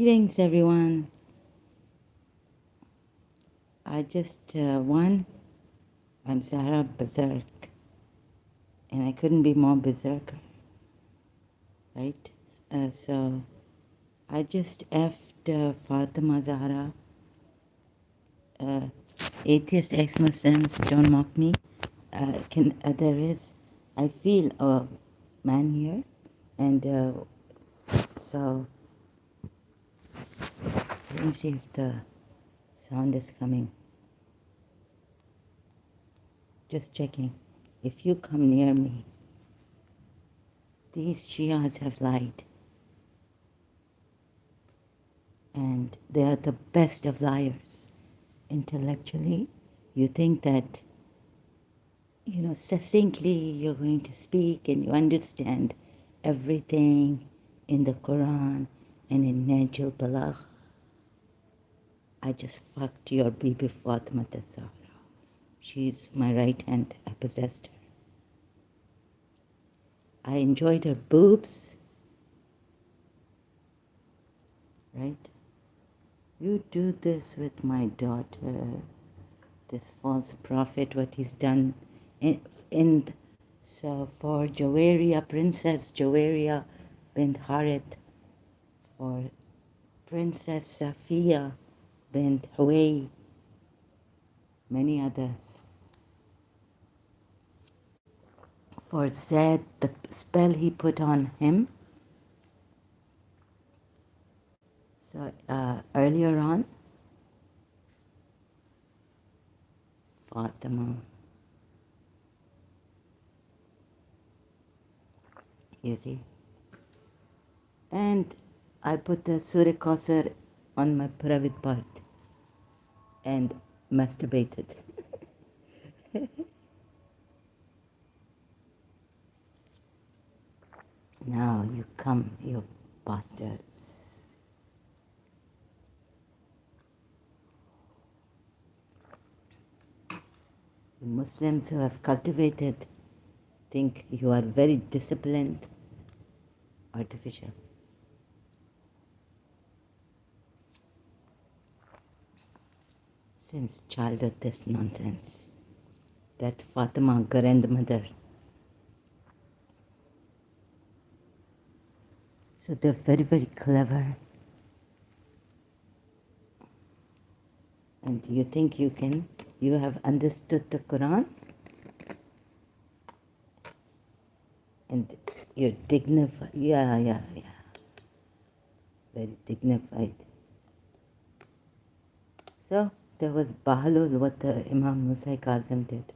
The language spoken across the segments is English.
Greetings, everyone. I just won. I'm Zahra Berserk, and I couldn't be more berserk, right? So I just effed Fatima Zahra. Atheist ex-Muslims, don't mock me. I feel a man here, and so let me see if the sound is coming. Just checking. If you come near me, these Shias have lied, and they are the best of liars. Intellectually, you think that, succinctly you're going to speak and you understand everything in the Quran and in Najil Balagh. I just fucked your baby Fatima Zahra. She's my right hand. I possessed her. I enjoyed her boobs, right? You do this with my daughter, this false prophet, what he's done so for Jawaria, Princess Jawaria bint Harith, for Princess Safia bint Huway, many others. For Zaid, the spell he put on him. So earlier on, Fatima, you see. And I put the Surah Kausar on my private part and masturbated. Now you come, you bastards. The Muslims who have cultivated think you are very disciplined, artificial. Since childhood, this nonsense. That Fatima grandmother. So they're very, very clever. And you think you have understood the Quran? And you're dignified. Yeah. Very dignified. So there was Bahlul, what the Imam Musa Kazim did.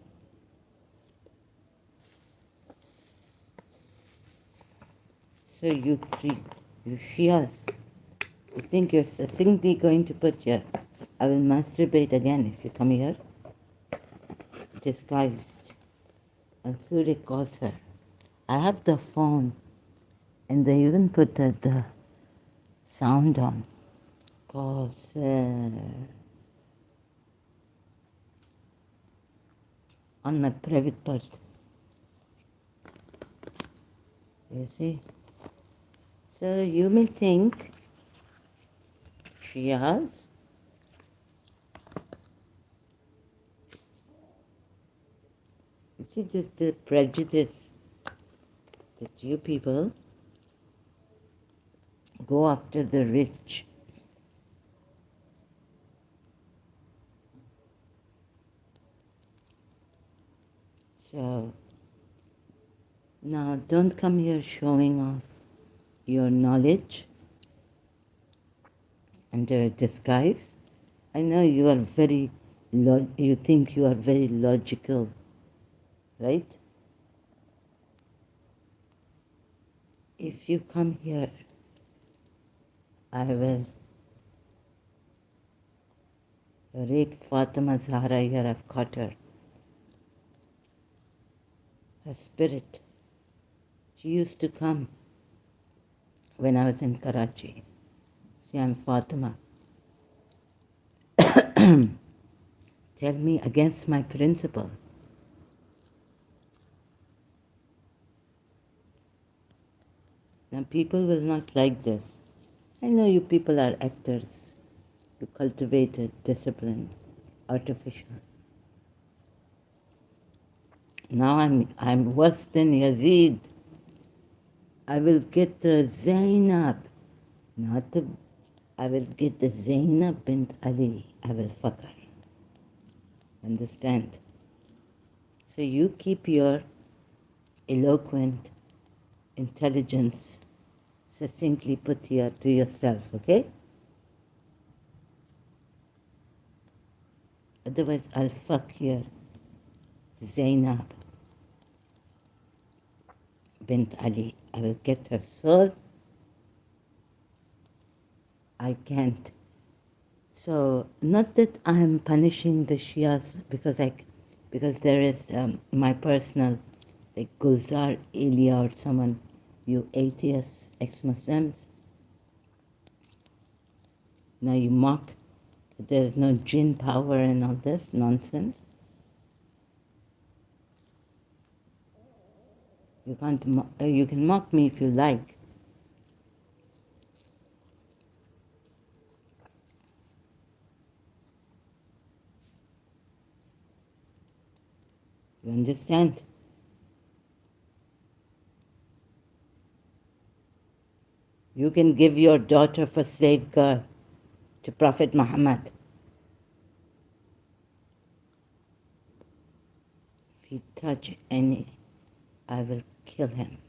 So you Shias, you think you're succinctly going to put your, I will masturbate again if you come here, disguised, and Surah Kausar. I have the phone, and they even put the sound on. Kausar. On my private part. You see? So you may think Shias you see the prejudice that you people go after the rich. So now don't come here showing off your knowledge under disguise. I know you are you think you are very logical, right? If you come here, I will rape Fatima Zahra here. I've caught her. Her spirit. She used to come when I was in Karachi. See, I'm Fatima. Tell me against my principle. Now people will not like this. I know you people are actors. You cultivated discipline, artificial. Now I'm worse than Yazid. I will get the Zainab, not the. I will get the Zainab bint Ali. I will fuck her. Understand? So you keep your eloquent intelligence succinctly put here to yourself, okay? Otherwise, I'll fuck your Zainab bint Ali. I will get her soul. I can't. So, not that I'm punishing the Shias because there is my personal, like Gulzar Elia or someone, you atheists, ex-Muslims. Now you mock that there's no jinn power and all this nonsense. You can't. You can mock me if you like. You understand? You can give your daughter for slave girl to Prophet Muhammad. If he touch any, I will kill him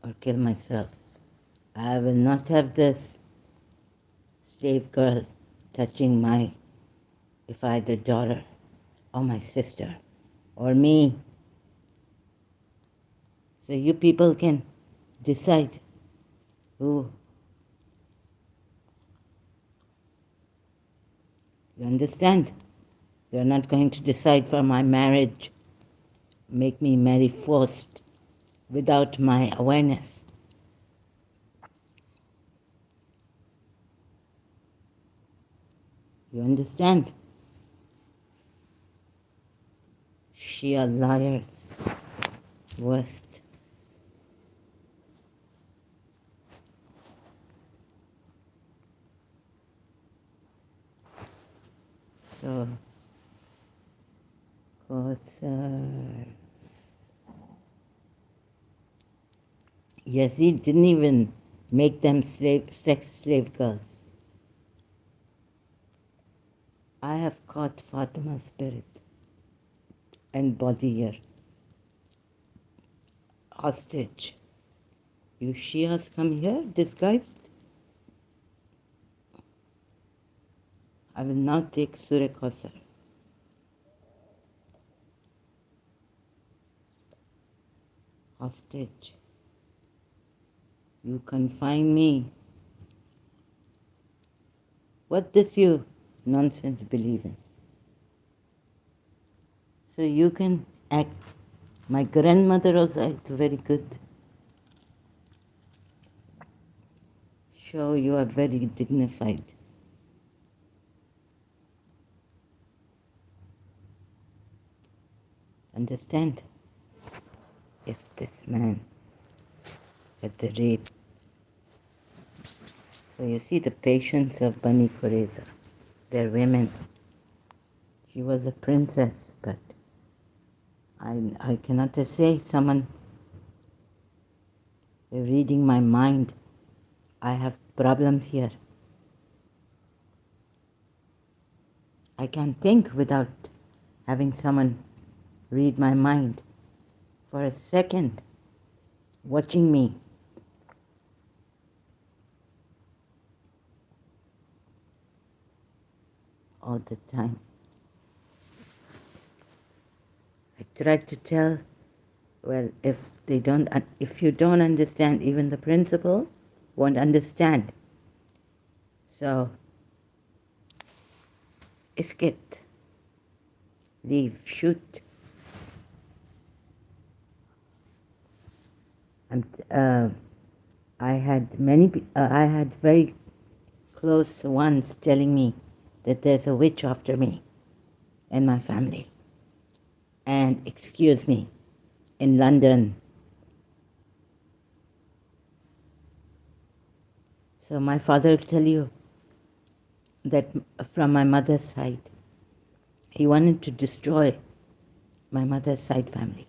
or kill myself. I will not have this slave girl touching my, if I the daughter or my sister or me. So you people can decide who. You understand? You're not going to decide for my marriage, make me marry forced without my awareness. You understand? Shia liars. Worst. So, Yazid didn't even make them sex slave girls. I have caught Fatima's spirit and body here, hostage. You Shias come here disguised? I will now take Surah Kausar. Hostage. You confine me. What does you nonsense believe in? So you can act. My grandmother also acted very good. Show you are very dignified. Understand? If this man had the rape. So you see the patience of Bani Qurayza. They're women. She was a princess, but I cannot say someone reading my mind. I have problems here. I can't think without having someone read my mind for a second, watching me. All the time. I tried to tell, well, if you don't understand even the principle, won't understand. So, escape, leave, shoot. I had very close ones telling me that there's a witch after me and my family. And excuse me, in London. So my father will tell you that from my mother's side, he wanted to destroy my mother's side family.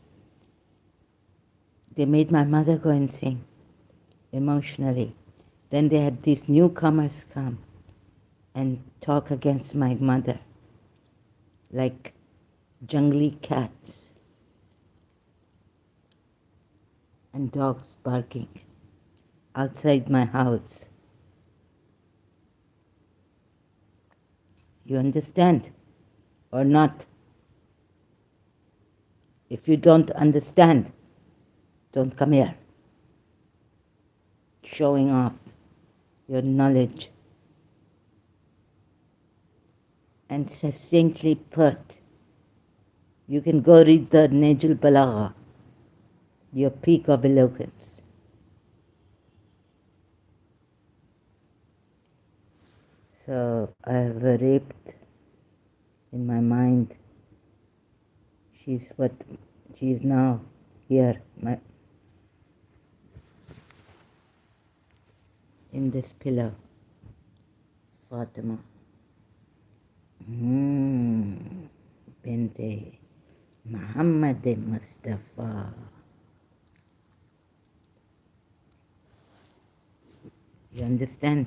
They made my mother go insane emotionally. Then they had these newcomers come and talk against my mother like jungly cats and dogs barking outside my house. You understand or not? If you don't understand, don't come here showing off your knowledge. And succinctly put, you can go read the Najul Balagha, your peak of eloquence. So I've raped in my mind. She's now here, in this pillow, Fatima. Binte Muhammad Mustafa. You understand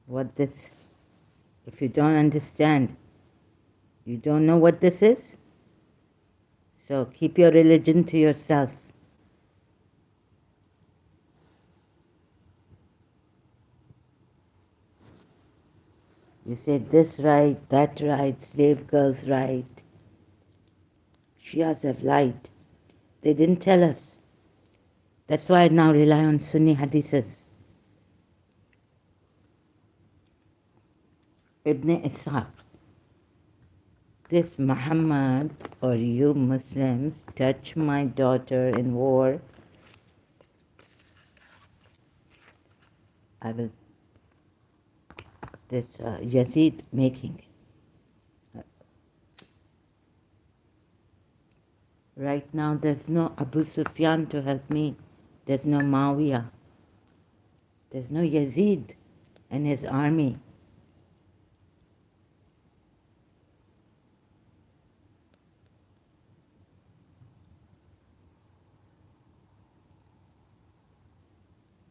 what this, if you don't understand, you don't know what this is? So keep your religion to yourself. You say this right, that right, slave girls right. Shias have lied. They didn't tell us. That's why I now rely on Sunni hadiths. Ibn Ishaq. This Muhammad or you Muslims touch my daughter in war, I will, this Yazid making. Right now there's no Abu Sufyan to help me. There's no Muawiyah. There's no Yazid and his army.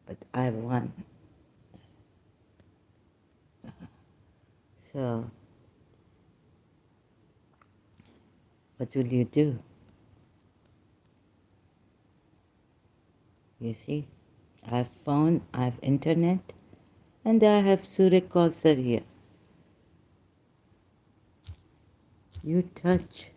But I won. So, what will you do? You see, I have phone, I have internet, and I have Surah Kausar here. You touch.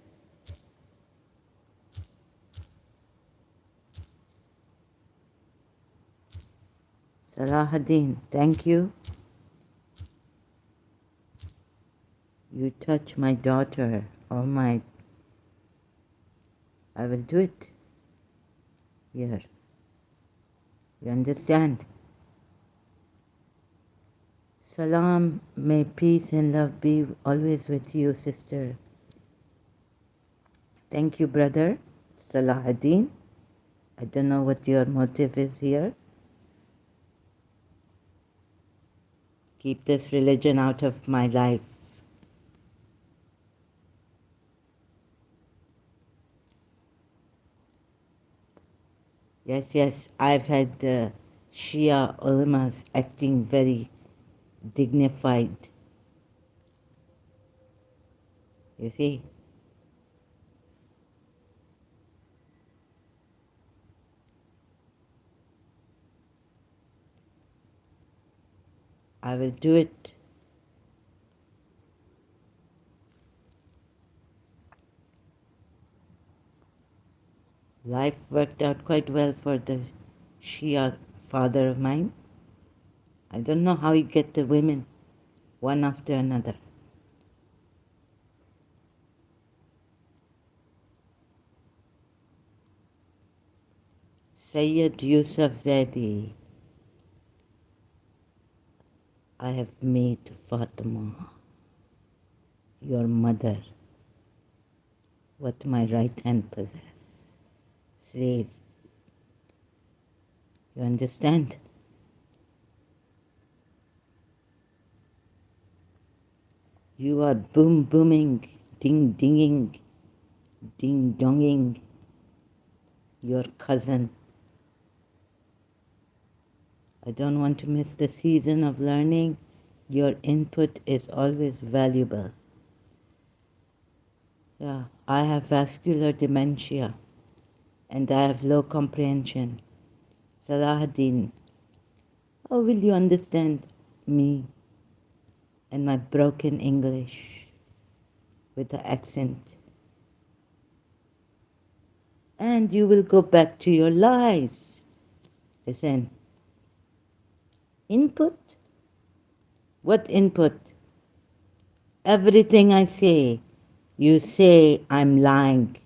Salahuddin, thank you. You touch my daughter or I will do it. Here. You understand? Salam, may peace and love be always with you, sister. Thank you, brother. Salahuddin. I don't know what your motive is here. Keep this religion out of my life. Yes, I've had Shia ulamas acting very dignified. You see? I will do it. Life worked out quite well for the Shia father of mine. I don't know how he get the women one after another. Sayyid Yusuf Zaidi, I have made Fatima, your mother, what my right hand possess. Slave, You understand? You are boom booming, ding dinging, ding donging your cousin. I don't want to miss the season of learning. Your input is always valuable. Yeah, I have vascular dementia and I have low comprehension. Salahuddin, how will you understand me and my broken English with the accent? And you will go back to your lies. Listen, input? What input? Everything I say, you say I'm lying.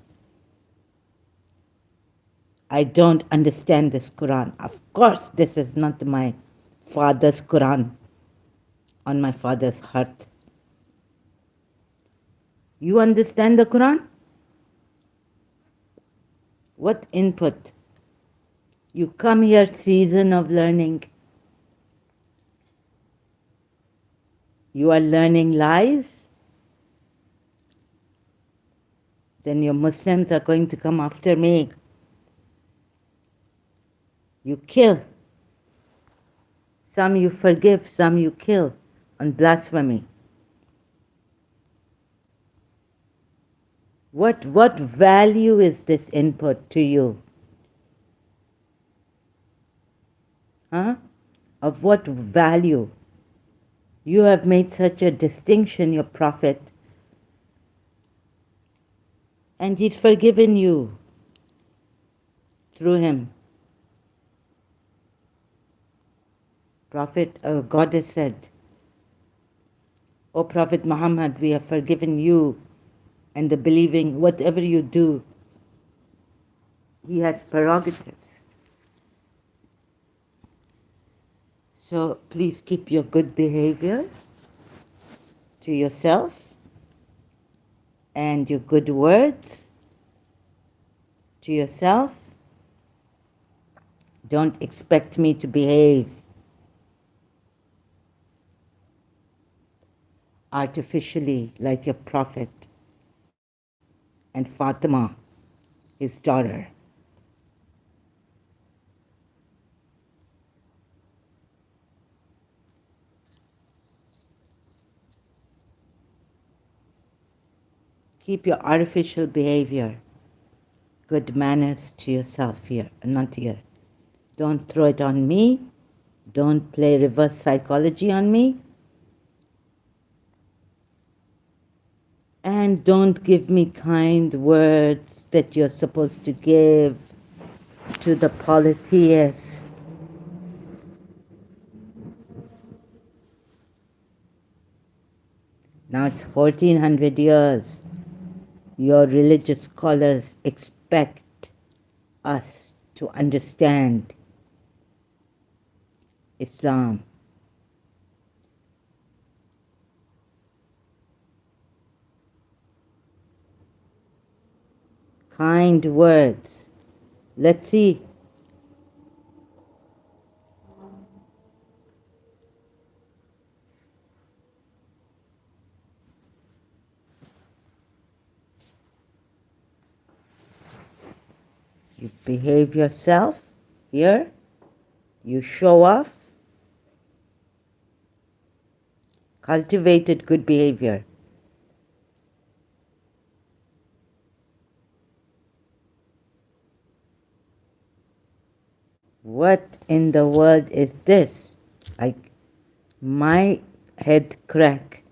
I don't understand this Quran. Of course, this is not my father's Quran on my father's heart. You understand the Quran? What input? You come here, season of learning. You are learning lies? Then your Muslims are going to come after me. You kill. Some you forgive, some you kill on blasphemy. What value is this input to you? Huh? Of what value? You have made such a distinction, your prophet, and he's forgiven you through him. Prophet, a goddess said, O Prophet Muhammad, we have forgiven you and the believing, whatever you do, he has prerogatives. So please keep your good behavior to yourself and your good words to yourself. Don't expect me to behave artificially like your prophet and Fatima, his daughter. Keep your artificial behavior, good manners to yourself here, not here. Don't throw it on me. Don't play reverse psychology on me. And don't give me kind words that you're supposed to give to the polytheists. Now it's 1400 years. Your religious scholars expect us to understand Islam. Kind words. Let's see. You behave yourself here. You show off. Cultivated good behavior. What in the world is this? My head crack.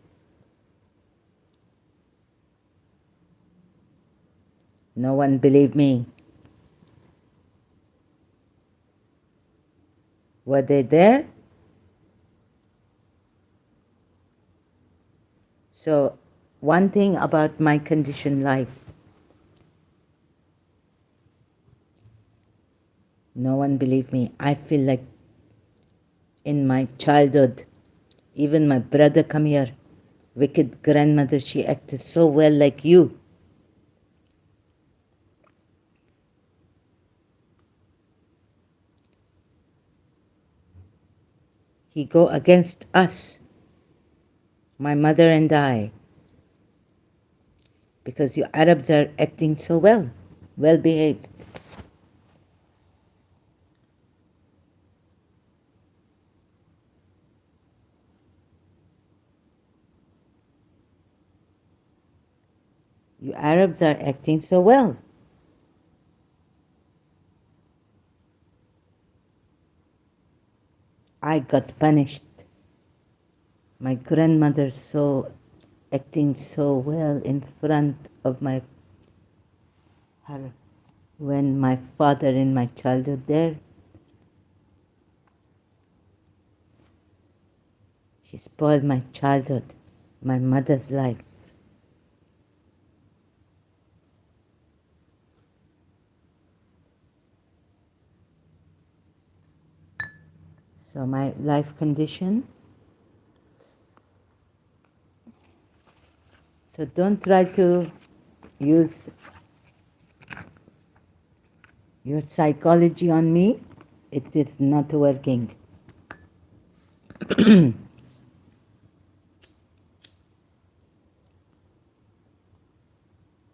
No one believed me. Were they there? So, one thing about my conditioned life. No one believed me. I feel like in my childhood, even my brother come here, wicked grandmother, she acted so well like you. He go against us, my mother and I, because you Arabs are acting so well behaved. You Arabs are acting so well. I got punished. My grandmother so acting so well in front of her when my father in my childhood there. She spoiled my childhood, my mother's life. So my life condition. So don't try to use your psychology on me. It is not working.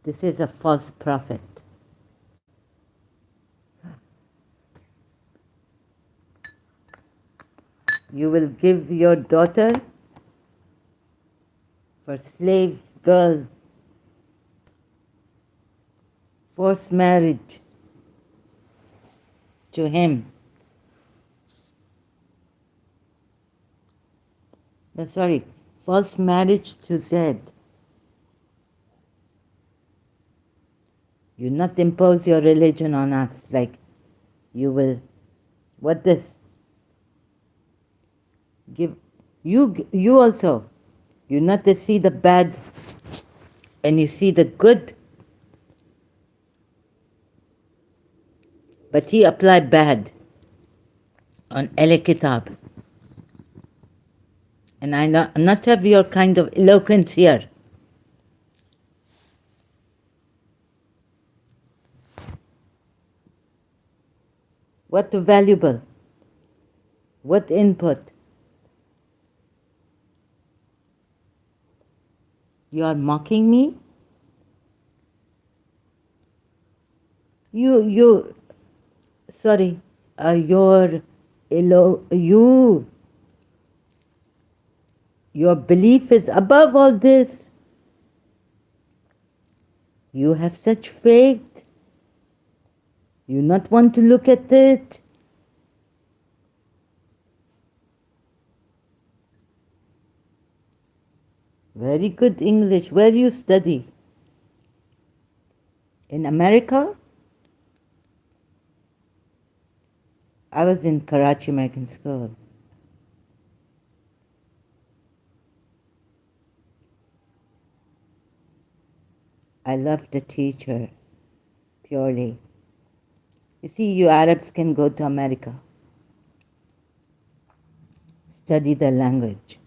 This is a false prophet. You will give your daughter for slave girl, forced marriage to him. No, sorry, false marriage to Zed. You not impose your religion on us like you will. What this? Give you also. You not to see the bad and you see the good. But he applied bad on El Kitab. And I not have your kind of eloquence here. What valuable? What input? You are mocking me? Sorry, your belief is above all this. You have such faith. You not want to look at it. Very good English. Where you study? In America? I was in Karachi American School. I love the teacher, purely. You see, you Arabs can go to America, study the language.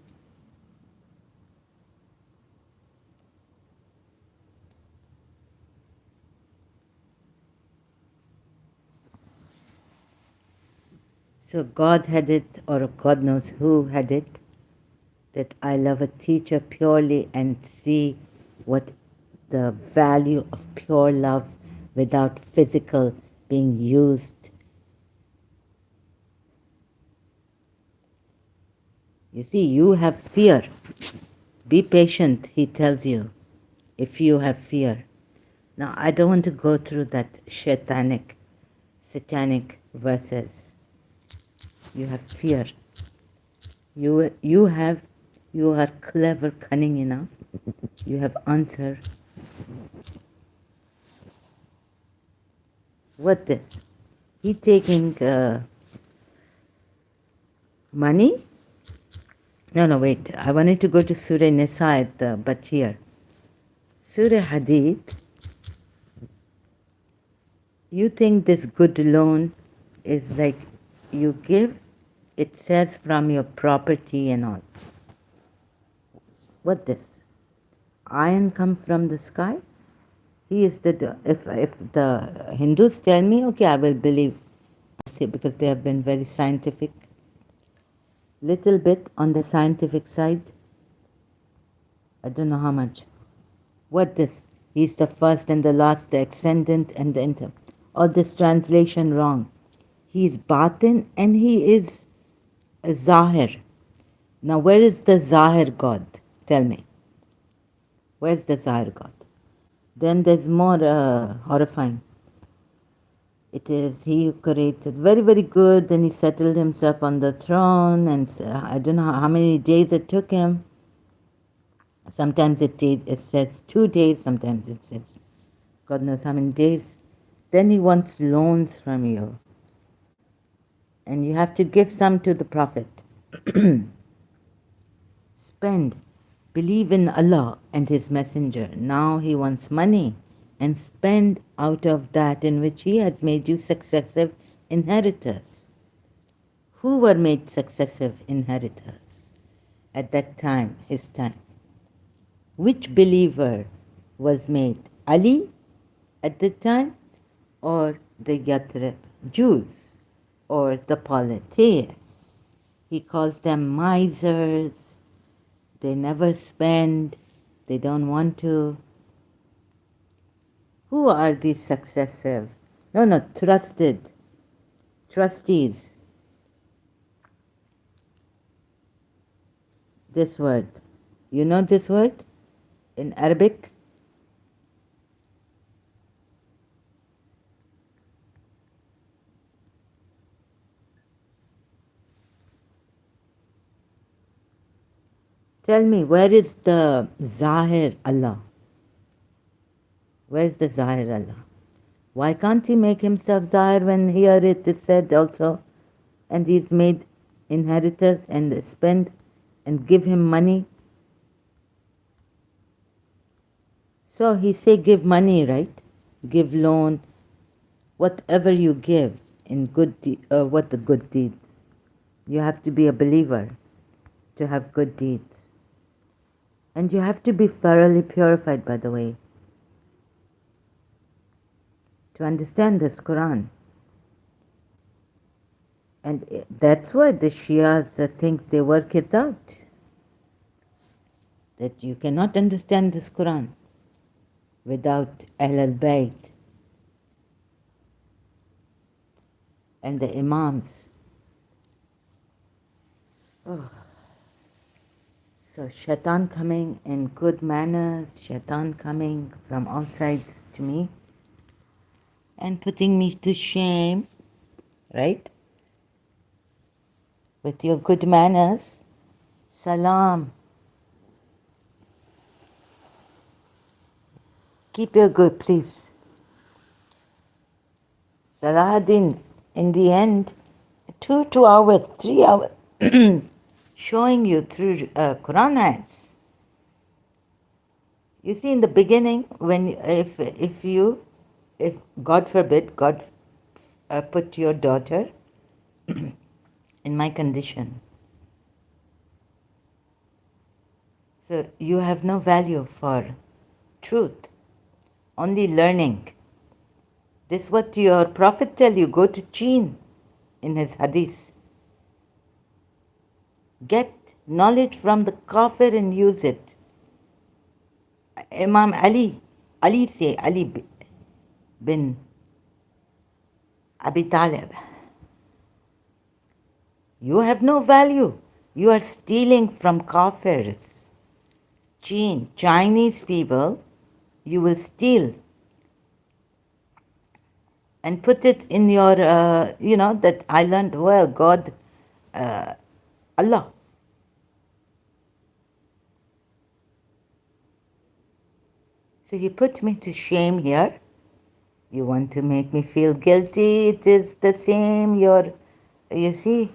So God had it, or God knows who had it, that I love a teacher purely and see what the value of pure love without physical being used. You see, you have fear. Be patient, he tells you, if you have fear. Now, I don't want to go through that satanic verses. You have fear. You are clever, cunning enough. You have answer. What this? He taking money? No, wait. I wanted to go to Surah Nisa, but here. Surah Hadid. You think this good loan is like you give, it says from your property and all. What this? Iron come from the sky? He is if the Hindus tell me, okay, I will believe, because they have been very scientific. Little bit on the scientific side. I don't know how much. What this? He's the first and the last, the ascendant and the inter. All this translation wrong. He is Batin and he is a Zahir. Now, where is the Zahir God? Tell me. Where's the Zahir God? Then there's more horrifying. It is he who created very, very good. Then he settled himself on the throne, and I don't know how many days it took him. Sometimes it says 2 days, sometimes it says God knows how many days. Then he wants loans from you, and you have to give some to the Prophet. Spend. Believe in Allah and His Messenger. Now he wants money, and spend out of that in which He has made you successive inheritors. Who were made successive inheritors at that time, his time? Which believer was made? Ali at the time, or the Yathrib Jews, or the polytheists? He calls them misers. They never spend. They don't want to. Who are these successive? No, trusted. Trustees. This word. You know this word in Arabic? Tell me, where is the Zahir Allah? Where is the Zahir Allah? Why can't he make himself Zahir when here it is said also, and he's made inheritors and spend and give him money? So he say give money, right? Give loan, whatever you give in what the good deeds. You have to be a believer to have good deeds. And you have to be thoroughly purified, by the way, to understand this Quran. And that's why the Shias think they work it out. That you cannot understand this Quran without Ahl al-Bayt and the Imams. Oh. So shaitan coming in good manners, shaitan coming from all sides to me and putting me to shame, right? With your good manners. Salam. Keep your good, please. Salahuddin, in the end, 2 hours, 3 hours, showing you through Quran ayats. You see, in the beginning, when if God forbid, God put your daughter in my condition, so you have no value for truth, only learning. This is what your Prophet tell you, go to Chin in his hadith. Get knowledge from the kafir and use it. Imam Ali say, Ali bin Abi Talib, you have no value. You are stealing from kafirs. Chinese people, you will steal and put it in your, that I learned where God, Allah. So he put me to shame here. You want to make me feel guilty. It is the same, you see,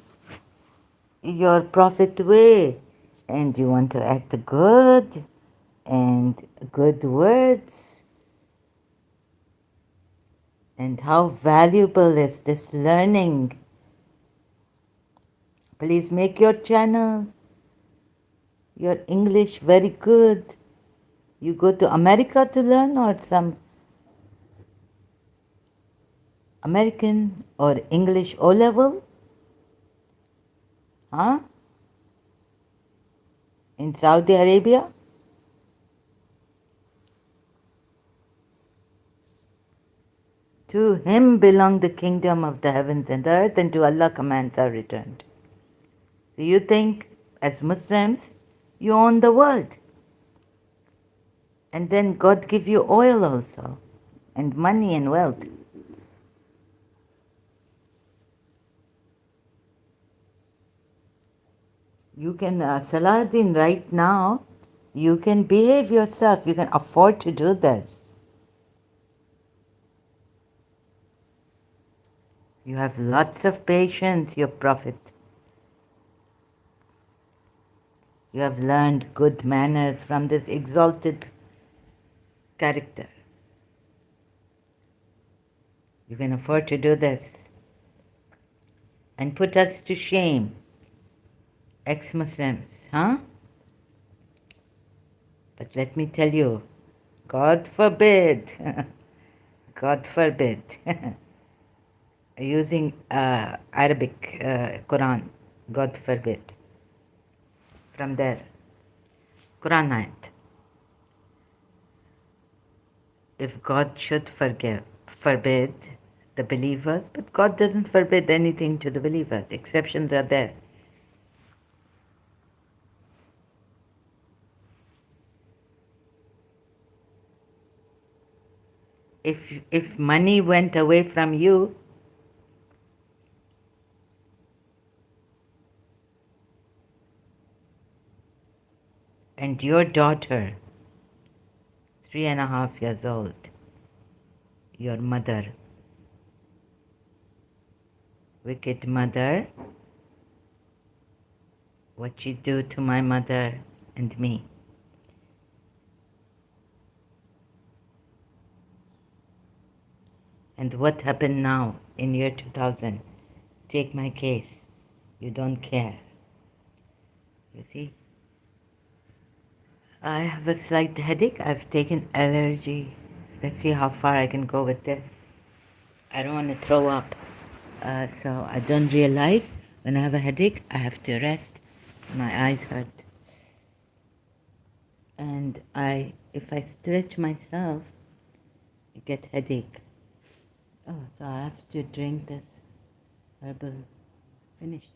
your prophet way. And you want to act good and good words. And how valuable is this learning? Please make your channel, your English very good. You go to America to learn, or some American or English O-level? Huh? in Saudi Arabia? To him belong the kingdom of the heavens and earth, and to Allah commands are returned. So you think, as Muslims, you own the world. And then God gives you oil also, and money and wealth. You can, Salahuddin, right now, you can behave yourself. You can afford to do this. You have lots of patience, your Prophet. You have learned good manners from this exalted character. You can afford to do this and put us to shame, ex-Muslims, huh? But let me tell you, God forbid, God forbid, using Arabic Quran, God forbid, from there, Quran ayat. If God should forbid the believers, but God doesn't forbid anything to the believers. Exceptions are there. If money went away from you, and your daughter, 3.5 years old, your mother, wicked mother, what you do to my mother and me. And what happened now in year 2000? Take my case. You don't care. You see? I have a slight headache. I've taken allergy. Let's see how far I can go with this. I don't want to throw up. So I don't realize when I have a headache, I have to rest. My eyes hurt. And if I stretch myself, I get headache. Oh, so I have to drink this herbal. Finished.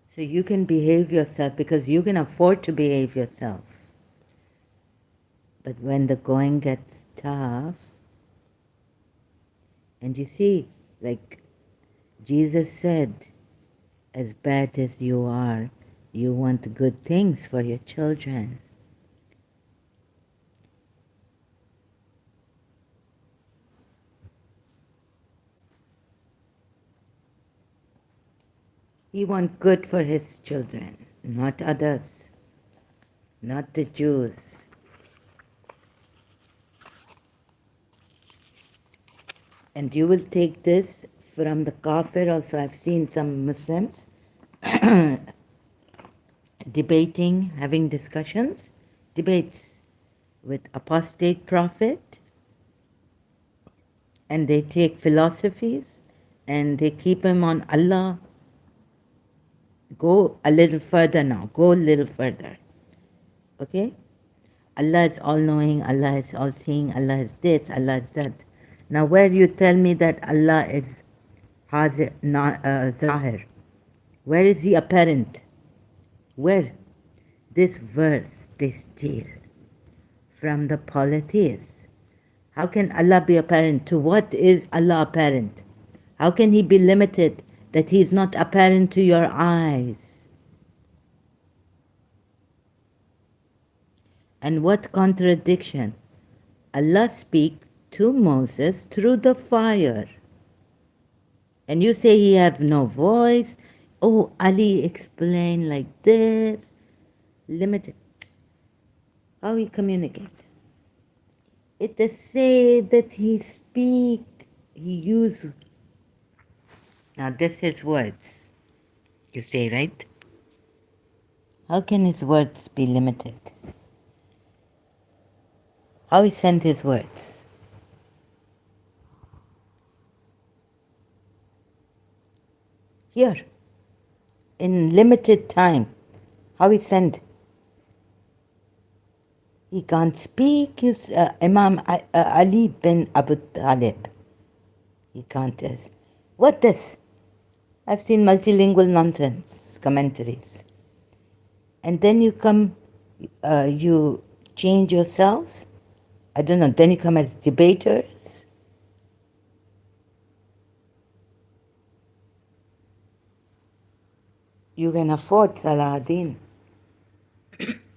So you can behave yourself because you can afford to behave yourself. But when the going gets tough, and you see, like Jesus said, as bad as you are, you want good things for your children. He wants good for his children, not others, not the Jews. And you will take this from the kafir also. I've seen some Muslims debating, having debates with apostate prophet, and they take philosophies and they keep him on Allah. Go a little further now, go a little further. Okay? Allah is all-knowing, Allah is all-seeing, Allah is this, Allah is that. Now where you tell me that Allah is Hazir, Zahir, where is he apparent? Where? This verse they steal from the polytheists. How can Allah be apparent? To what is Allah apparent? How can he be limited that he is not apparent to your eyes? And what contradiction? Allah speak to Moses through the fire. And you say he have no voice. Oh, Ali explained like this. Limited. How he communicate? It is say that he speak, he use. Now this is words, you say, right? How can his words be limited? How he sent his words? Here, in limited time. How he sent? He can't speak. Imam Ali bin Abu Talib. He can't. What this? I've seen multilingual nonsense commentaries. And then you come, you change yourselves. I don't know, then you come as debaters. You can afford Salahuddin.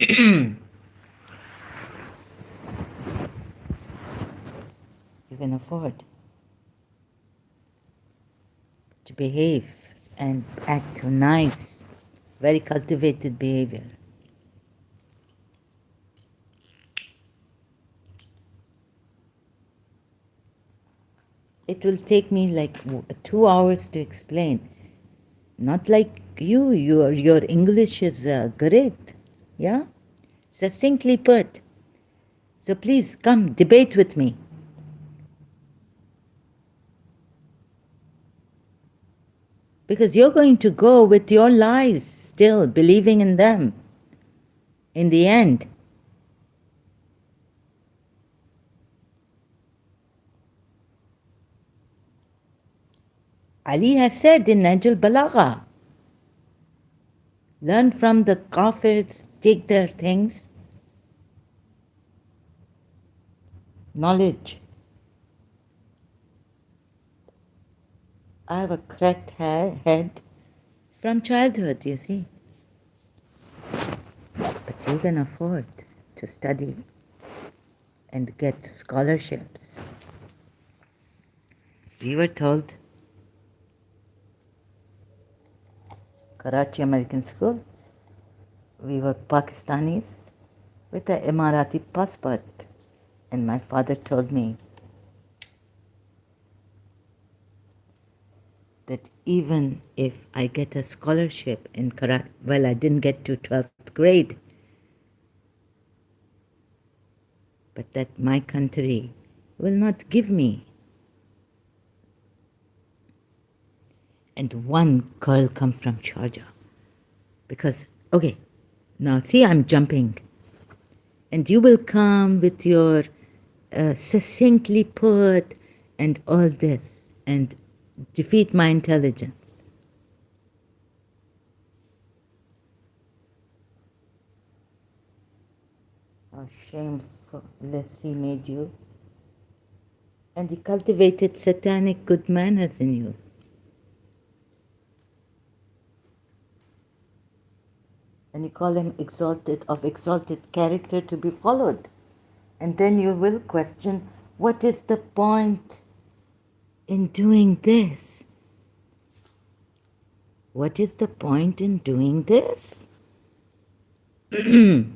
You can afford to behave and act nice, very cultivated behavior. It will take me like 2 hours to explain. Not like you, your English is great, yeah? Succinctly put. So please come debate with me. Because you're going to go with your lies still, believing in them. In the end. Ali has said in Najul Balagha, learn from the Kafirs, take their things. Knowledge. I have a cracked head from childhood, you see. But you can afford to study and get scholarships. We were told, Karachi American School, we were Pakistanis with an Emirati passport. And my father told me that even if I get a scholarship in Karachi, well, I didn't get to 12th grade, but that my country will not give me. And one girl come from Georgia. Because, okay, now see, I'm jumping. And you will come with your succinctly put and all this and defeat my intelligence. How shameless he made you. And he cultivated satanic good manners in you. And you call him of exalted character to be followed. And then you will question, what is the point in doing this? What is the point in doing this? The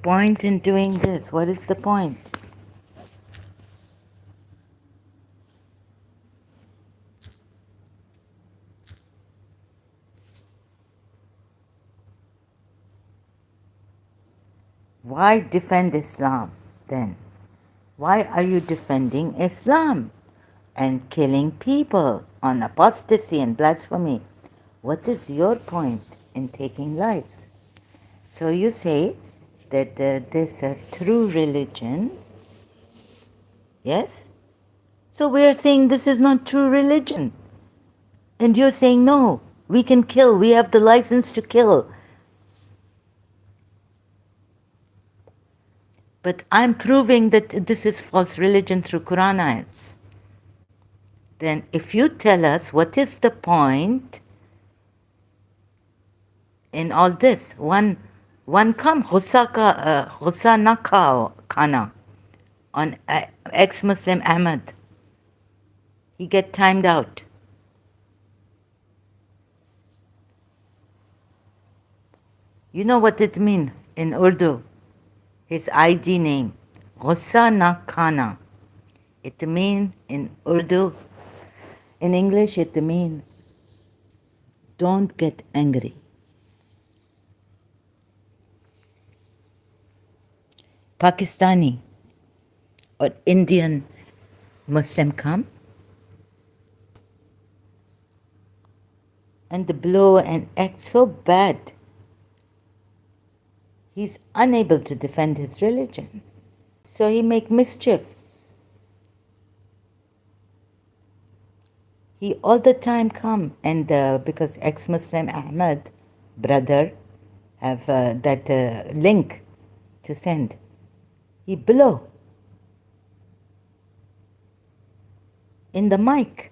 point in doing this, what is the point? Why defend Islam then? Why are you defending Islam and killing people on apostasy and blasphemy? What is your point in taking lives? So you say that there's a true religion, yes? So we are saying this is not true religion. And you're saying, no, we can kill, we have the license to kill. But I'm proving that this is false religion through Quran ayats. Then if you tell us what is the point in all this, one come Ghussa na khana on ex-Muslim Ahmed. He get timed out. You know what it means in Urdu? His ID name, Ghussa na khana. It means in Urdu, in English it means don't get angry. Pakistani or Indian Muslim come and the blow and act so bad, he's unable to defend his religion. So he make mischief. He all the time come and because ex-Muslim Ahmed, brother, have that link to send. He blow in the mic.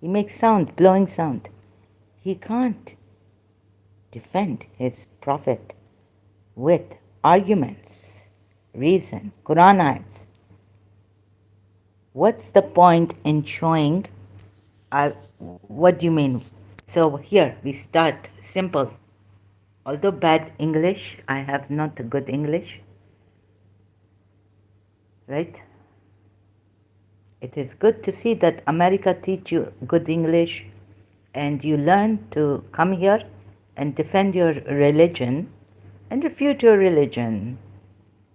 He makes sound, blowing sound. He can't defend his prophet with arguments, reason, Quran ayats. What's the point in showing? What do you mean? So here we start simple. Although bad English, I have not a good English, right? It is good to see that America teach you good English and you learn to come here and defend your religion and refute your religion.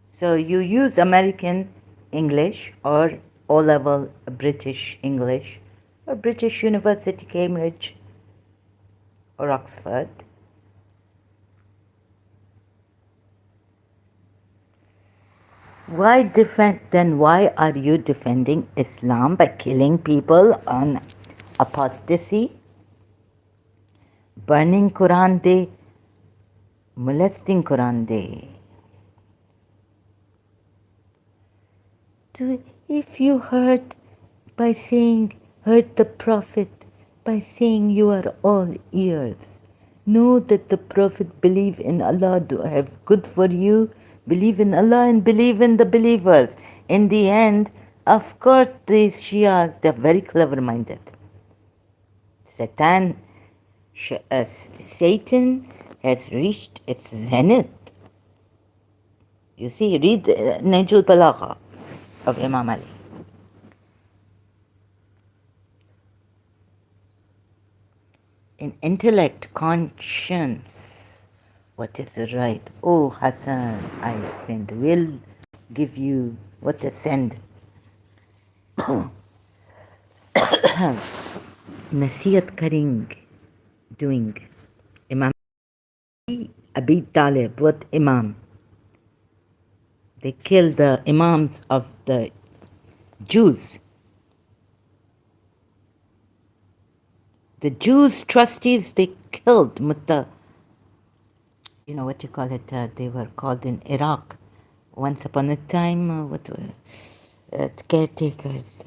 So you use American English or O-level British English or British University, Cambridge or Oxford. Why are you defending Islam by killing people on apostasy, burning Quran day, molesting Quran day? If you hurt the Prophet by saying you are all ears, know that the Prophet believe in Allah to have good for you, believe in Allah and believe in the believers. In the end, of course, these Shias, they're very clever-minded. Satan has reached its zenith. You see, read Najul Balagha of Imam Ali. In intellect, conscience, what is right? Oh, Hassan, I send. Will give you what to send. Nasiyat karing, doing. Imam Abi Talib, what Imam? They killed the Imams of the Jews. The Jews trustees, they killed you know what you call it, they were called in Iraq. Once upon a time, what were caretakers?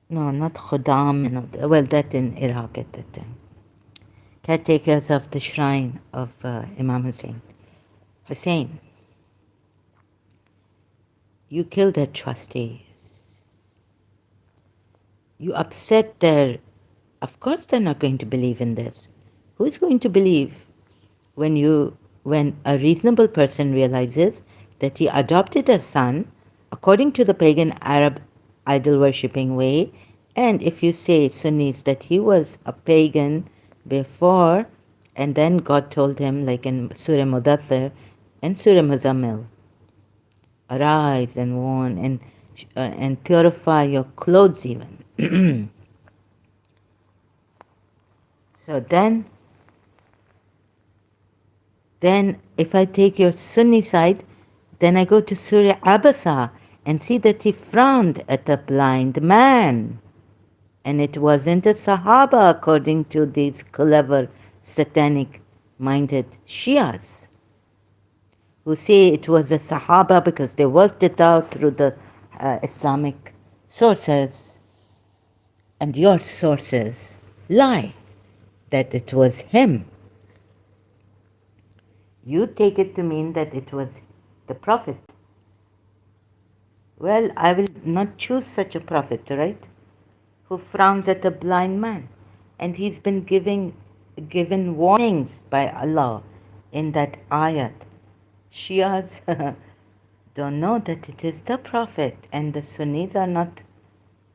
No, not Khuddam. Well, that in Iraq at that time. Caretakers of the shrine of Imam Hussein. Hussein, you killed their trustees. You upset their... Of course they're not going to believe in this. Who is going to believe when a reasonable person realizes that he adopted a son according to the pagan Arab idol-worshipping way, and if you say, Sunnis, that he was a pagan before, and then God told him, like in Surah Mudathir and Surah Muzammil, arise and warn and purify your clothes even. So then if I take your Sunni side, then I go to Surah Abasa and see that he frowned at a blind man. And it wasn't a Sahaba according to these clever, satanic-minded Shias, who say it was a Sahaba because they worked it out through the Islamic sources. And your sources lie that it was him. You take it to mean that it was the Prophet. Well, I will not choose such a Prophet, right? Who frowns at a blind man. And he's been given warnings by Allah in that ayat. Shias don't know that it is the Prophet, and the Sunnis are not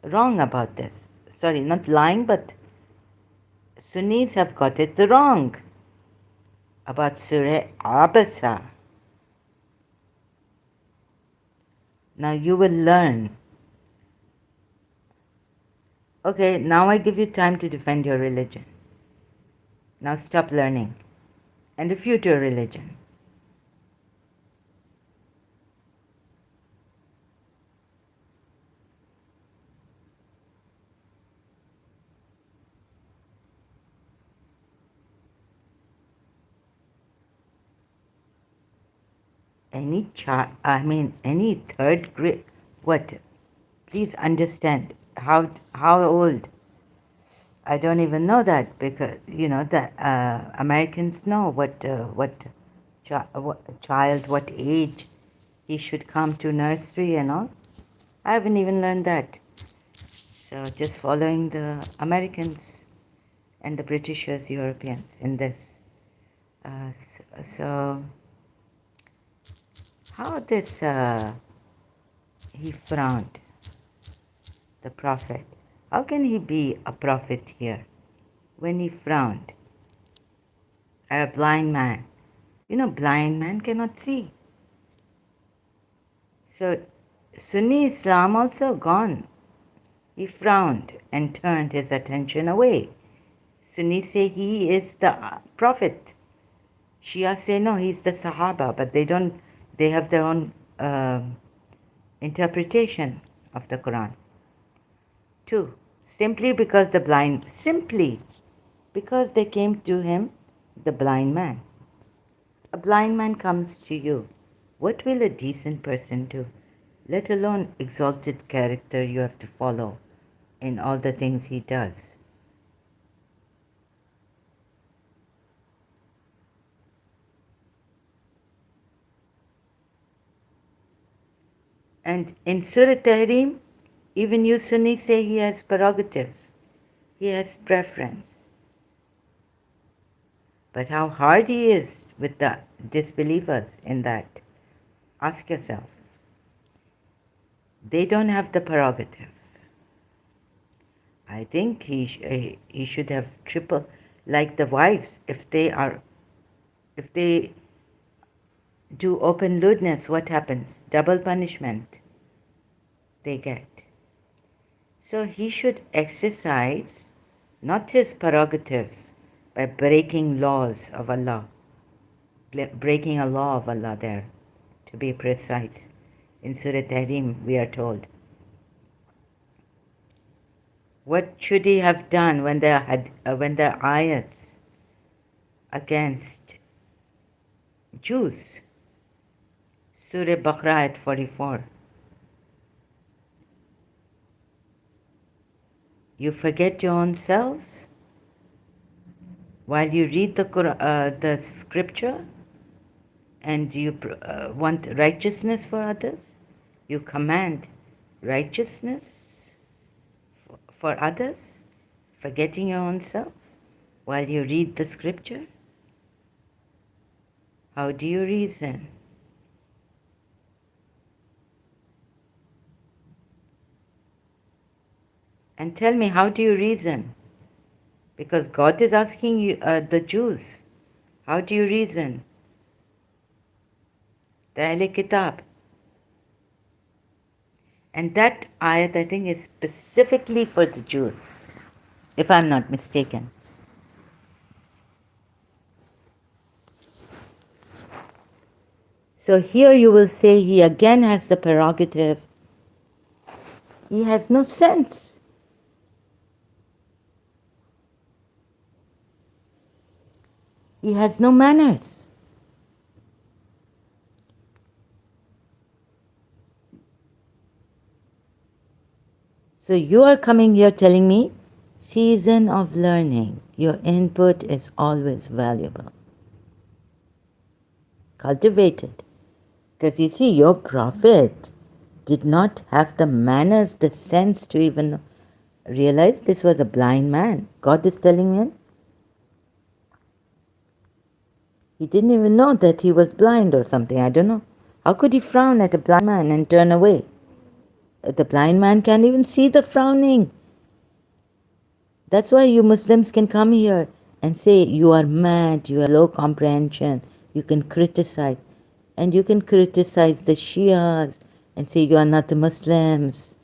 wrong about this. Sorry, not lying, but Sunnis have got it wrong about Surah Abasa. Now you will learn. Okay, now I give you time to defend your religion. Now stop learning and refute your religion. Any child, any third grade, what? Please understand how old? I don't even know that because the Americans know what child, what age he should come to nursery and all. I haven't even learned that. So just following the Americans and the Britishers, Europeans in this. So how this he frowned, the prophet. How can he be a prophet here when he frowned? A blind man. Blind man cannot see. So Sunni Islam also gone. He frowned and turned his attention away. Sunnis say he is the prophet. Shia say no, he's the Sahaba, but they have their own interpretation of the Quran. 2. Simply because they came to him, the blind man. A blind man comes to you. What will a decent person do? Let alone exalted character you have to follow in all the things he does. And in Surah Tahrim, even you Sunnis say he has prerogative. He has preference. But how hard he is with the disbelievers in that, ask yourself. They don't have the prerogative. I think he should have triple, like the wives, if they do open lewdness, what happens? Double punishment they get. So he should exercise not his prerogative by breaking laws of Allah, breaking a law of Allah there, to be precise. In Surah Tahrim, we are told. What should he have done when there are ayats against Jews? Surah Baqarah at 44. You forget your own selves while you read the scripture, and you want righteousness for others. You command righteousness for others, forgetting your own selves while you read the scripture. How do you reason? And tell me, how do you reason? Because God is asking you, the Jews, how do you reason? The Ahl Kitab. And that ayat, I think, is specifically for the Jews, if I'm not mistaken. So here you will say he again has the prerogative. He has no sense. He has no manners. So you are coming here telling me, season of learning, your input is always valuable. Cultivate it. Because you see, your prophet did not have the manners, the sense to even realize this was a blind man. God is telling him. He didn't even know that he was blind or something. I don't know. How could he frown at a blind man and turn away? The blind man can't even see the frowning. That's why you Muslims can come here and say you are mad, you are low comprehension, you can criticize. And you can criticize the Shias, and say you are not the Muslims.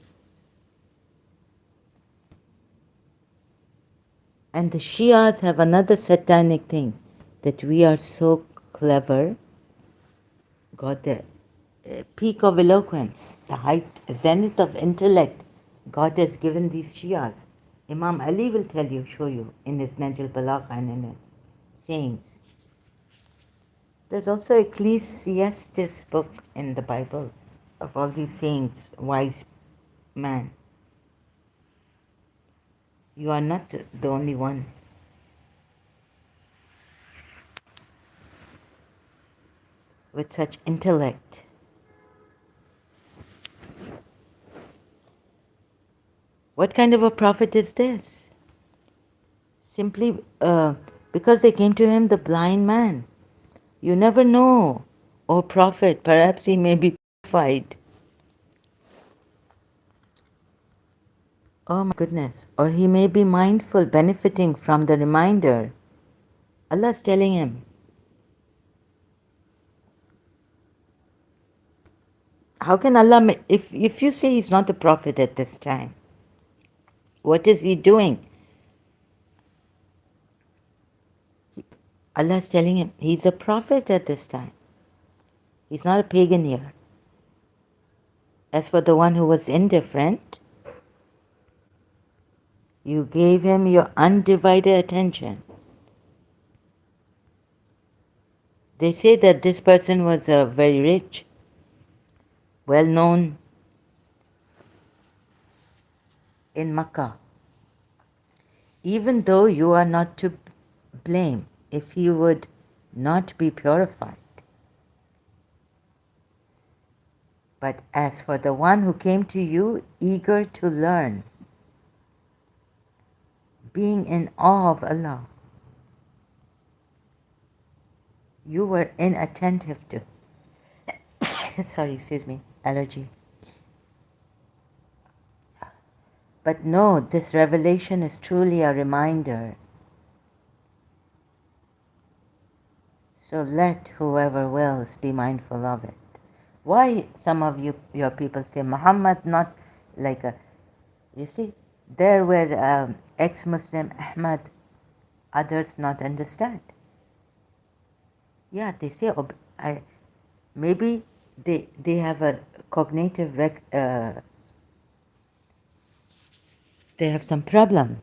And the Shias have another satanic thing, that we are so clever, got the peak of eloquence, the height, zenith of intellect God has given these Shias. Imam Ali will tell you, show you in his Najl Balagha and in his sayings. There's also Ecclesiastes book in the Bible of all these sayings, wise man. You are not the only one. With such intellect. What kind of a prophet is this? Simply because they came to him, the blind man. You never know. O prophet, perhaps he may be purified. Oh my goodness. Or he may be mindful, benefiting from the reminder. Allah's telling him. How can Allah, if you say he's not a prophet at this time, what is he doing? Allah's telling him he's a prophet at this time. He's not a pagan here. As for the one who was indifferent, you gave him your undivided attention. They say that this person was very rich, well known in Makkah. Even though you are not to blame if he would not be purified. But as for the one who came to you eager to learn, being in awe of Allah, you were inattentive to. Sorry, excuse me, allergy. But no, this revelation is truly a reminder. So let whoever wills be mindful of it. Why some of your people say Muhammad not like a, you see, there were ex-Muslim Ahmad, others not understand. Yeah, they say, maybe they have a cognitive, they have some problem.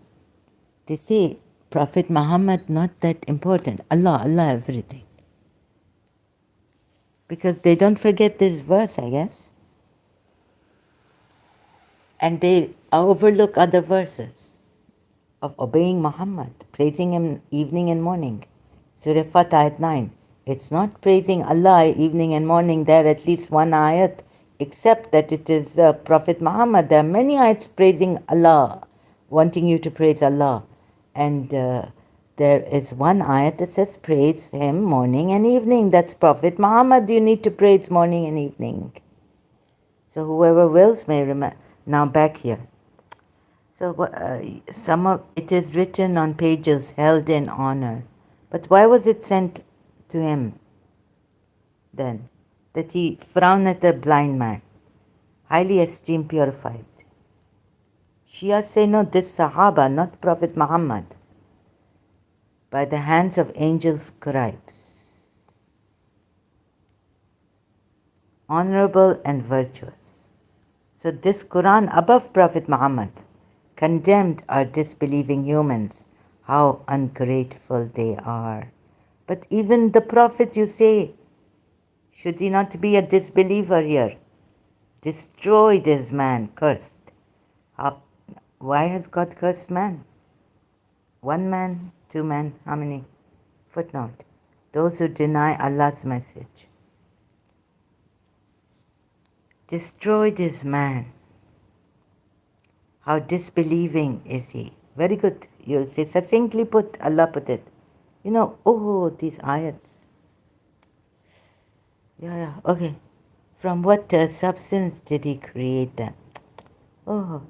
They say Prophet Muhammad not that important, Allah everything. Because they don't forget this verse, I guess. And they overlook other verses of obeying Muhammad, praising him evening and morning. Surah Fatah ayat 9. It's not praising Allah evening and morning. There at least one ayat, except that it is Prophet Muhammad. There are many ayats praising Allah, wanting you to praise Allah. And there is one ayat that says praise him morning and evening. That's Prophet Muhammad. You need to praise morning and evening. So whoever wills may remember. Now back here. So some of it is written on pages held in honor. But why was it sent to him then? That he frowned at the blind man, highly esteemed, purified. Shia say no, this Sahaba, not Prophet Muhammad, by the hands of angel scribes, honorable and virtuous. So this Quran above Prophet Muhammad condemned our disbelieving humans, how ungrateful they are. But even the Prophet, you say, should he not be a disbeliever here? Destroyed is man, cursed. Why has God cursed man? One man, two men, how many? Footnote. Those who deny Allah's message. Destroyed is man. How disbelieving is he? Very good. You'll say, succinctly put, Allah put it. You know, oh, these ayats. Yeah, okay. From what substance did he create them? Oh,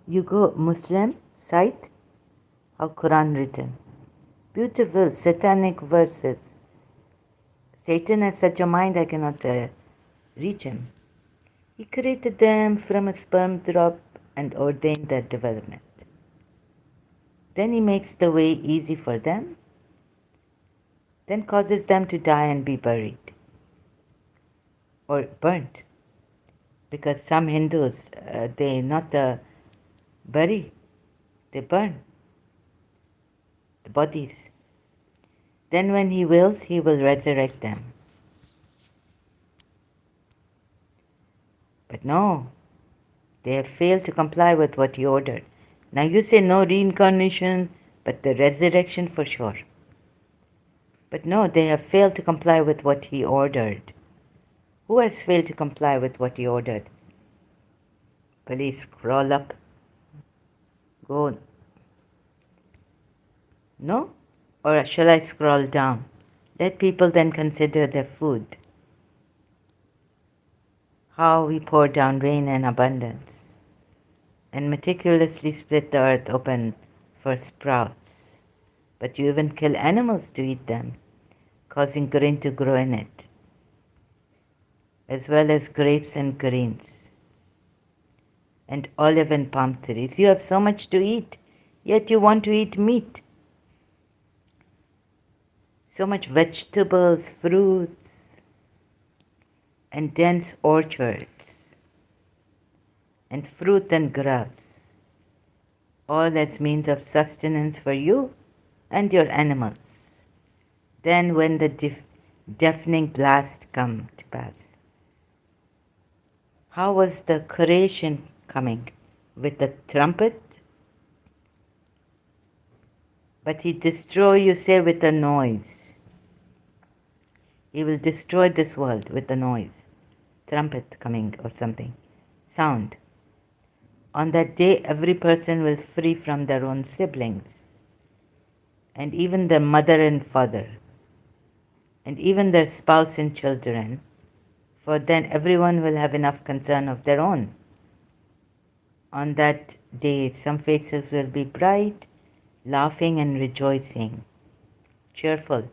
you go Muslim site, how Quran written. Beautiful satanic verses. Satan has such a mind I cannot reach him. He created them from a sperm drop and ordained their development. Then he makes the way easy for them, then causes them to die and be buried or burnt. Because some Hindus, they not bury, they burn the bodies. Then when he wills, he will resurrect them. But no, they have failed to comply with what he ordered. Now you say no reincarnation, but the resurrection for sure. But no, they have failed to comply with what he ordered. Who has failed to comply with what he ordered? Please scroll up. Go. No? Or shall I scroll down? Let people then consider their food. How we pour down rain in abundance and meticulously split the earth open for sprouts. But you even kill animals to eat them, causing grain to grow in it, as well as grapes and greens, and olive and palm trees. You have so much to eat, yet you want to eat meat. So much vegetables, fruits, and dense orchards, and fruit and grass, all as means of sustenance for you and your animals. Then when the deafening blast come to pass, how was the creation coming? With the trumpet? But he destroy, you say, with a noise. He will destroy this world with a noise. Trumpet coming or something. Sound. On that day, every person will free from their own siblings, and even their mother and father, and even their spouse and children, for then everyone will have enough concern of their own. On that day, some faces will be bright, laughing and rejoicing, cheerful,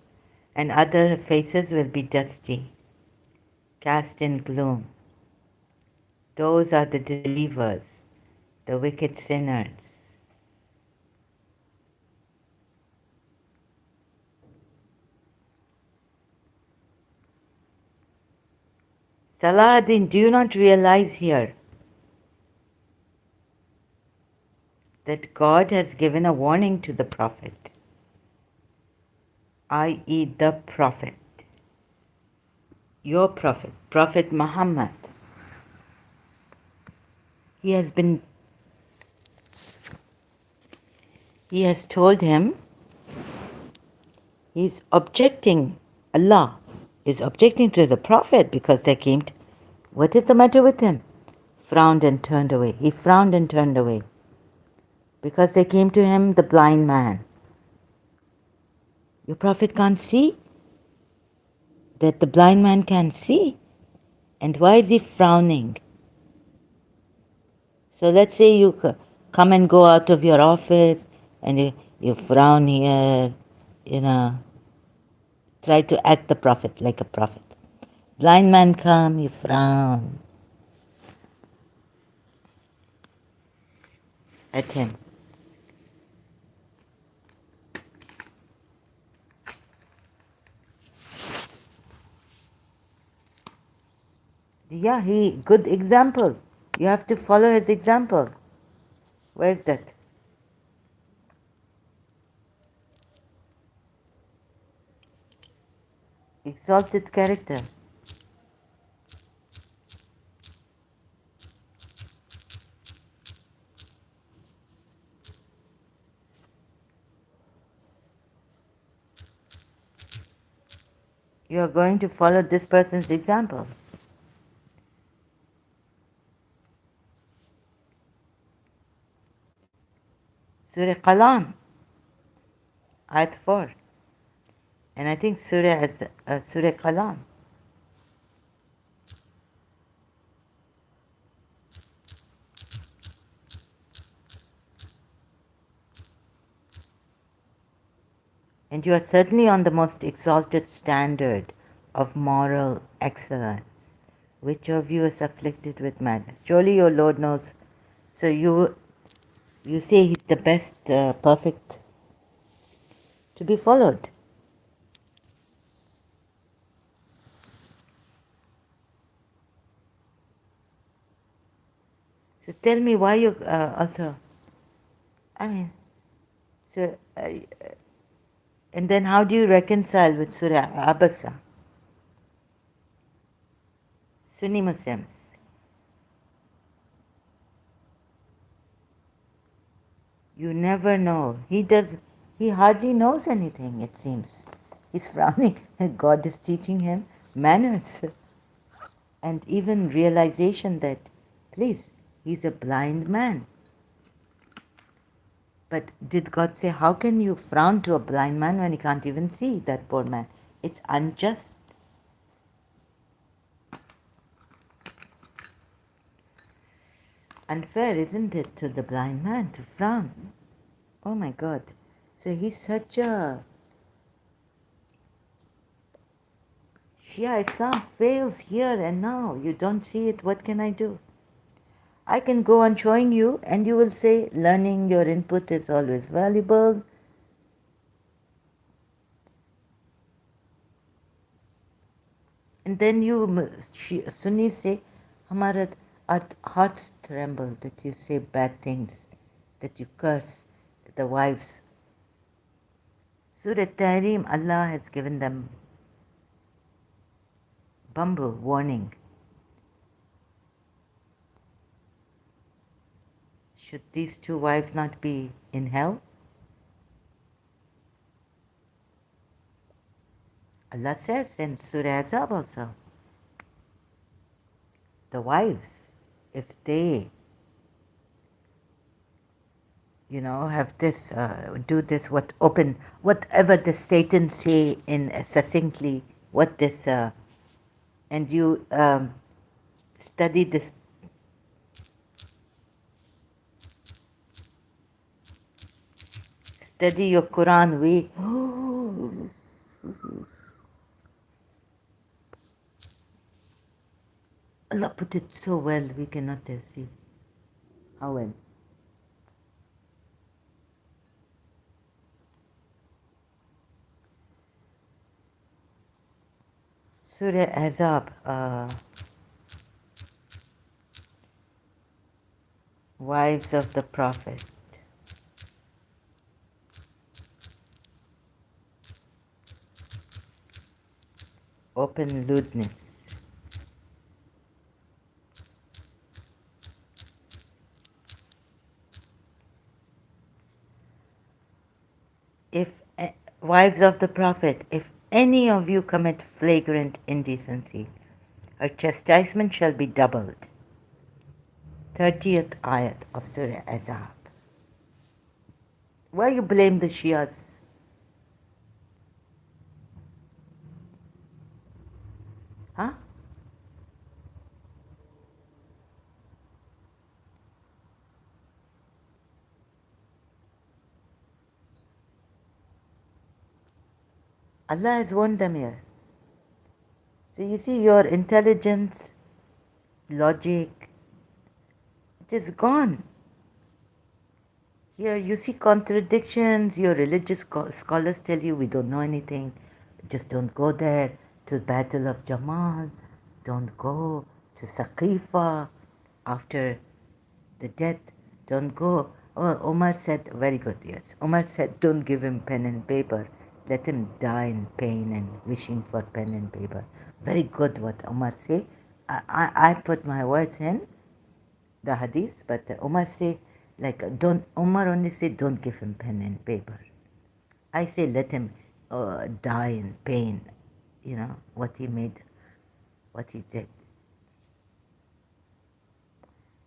and other faces will be dusty, cast in gloom. Those are the disbelievers, the wicked sinners. Salahuddin, do you not realize here that God has given a warning to the Prophet, i.e. the Prophet, your Prophet, Prophet Muhammad? He has told him, he's objecting, Allah is objecting to the Prophet because they came to, what is the matter with him? Frowned and turned away. He frowned and turned away because they came to him, the blind man. Your Prophet can't see? That the blind man can see? And why is he frowning? So let's say you come and go out of your office and you frown here, try to act the Prophet like a prophet. Blind man come, you frown at him. Yeah, good example. You have to follow his example. Where is that? Exalted character. You are going to follow this person's example. Surah Qalam, Ayat 4. And I think Surah is Surah Qalam. And you are certainly on the most exalted standard of moral excellence, which of you is afflicted with madness? Surely your Lord knows. So you say he's the best, perfect to be followed. So tell me why you also, I mean, so, and then how do you reconcile with Surah Abasa? Sunni Muslims. You never know. He hardly knows anything, it seems. He's frowning. God is teaching him manners and even realization that, please, he's a blind man. But did God say, how can you frown to a blind man when he can't even see, that poor man? It's unjust. Unfair, isn't it, to the blind man to frown? Oh my God. So he's such a... Shia Islam fails here and now. You don't see it. What can I do? I can go on showing you and you will say learning your input is always valuable. And then you Sunnis say, our hearts tremble that you say bad things, that you curse the wives. Surah Tahrim, Allah has given them bumble warning. Should these two wives not be in hell? Allah says in Surah Azab also, the wives, if they, have this, do this, whatever the Satan say in succinctly, what this, and you study this, study your Quran, Allah put it so well, we cannot see how well. Surah Azab, wives of the Prophet. Open lewdness. If wives of the Prophet, if any of you commit flagrant indecency, her chastisement shall be doubled. 30th ayat of Surah Azab. Why you blame the Shias? Huh? Allah has warned them here. So you see, your intelligence, logic, it is gone. Here you see contradictions. Your religious scholars tell you we don't know anything. Just don't go there to the Battle of Jamal. Don't go to Saqifa after the death. Don't go. Oh, Omar said, very good, yes. Omar said, don't give him pen and paper. Let him die in pain and wishing for pen and paper. Very good what Omar say. I put my words in the hadith, but Omar say, Omar only say, don't give him pen and paper. I say, let him die in pain, what he made, what he did.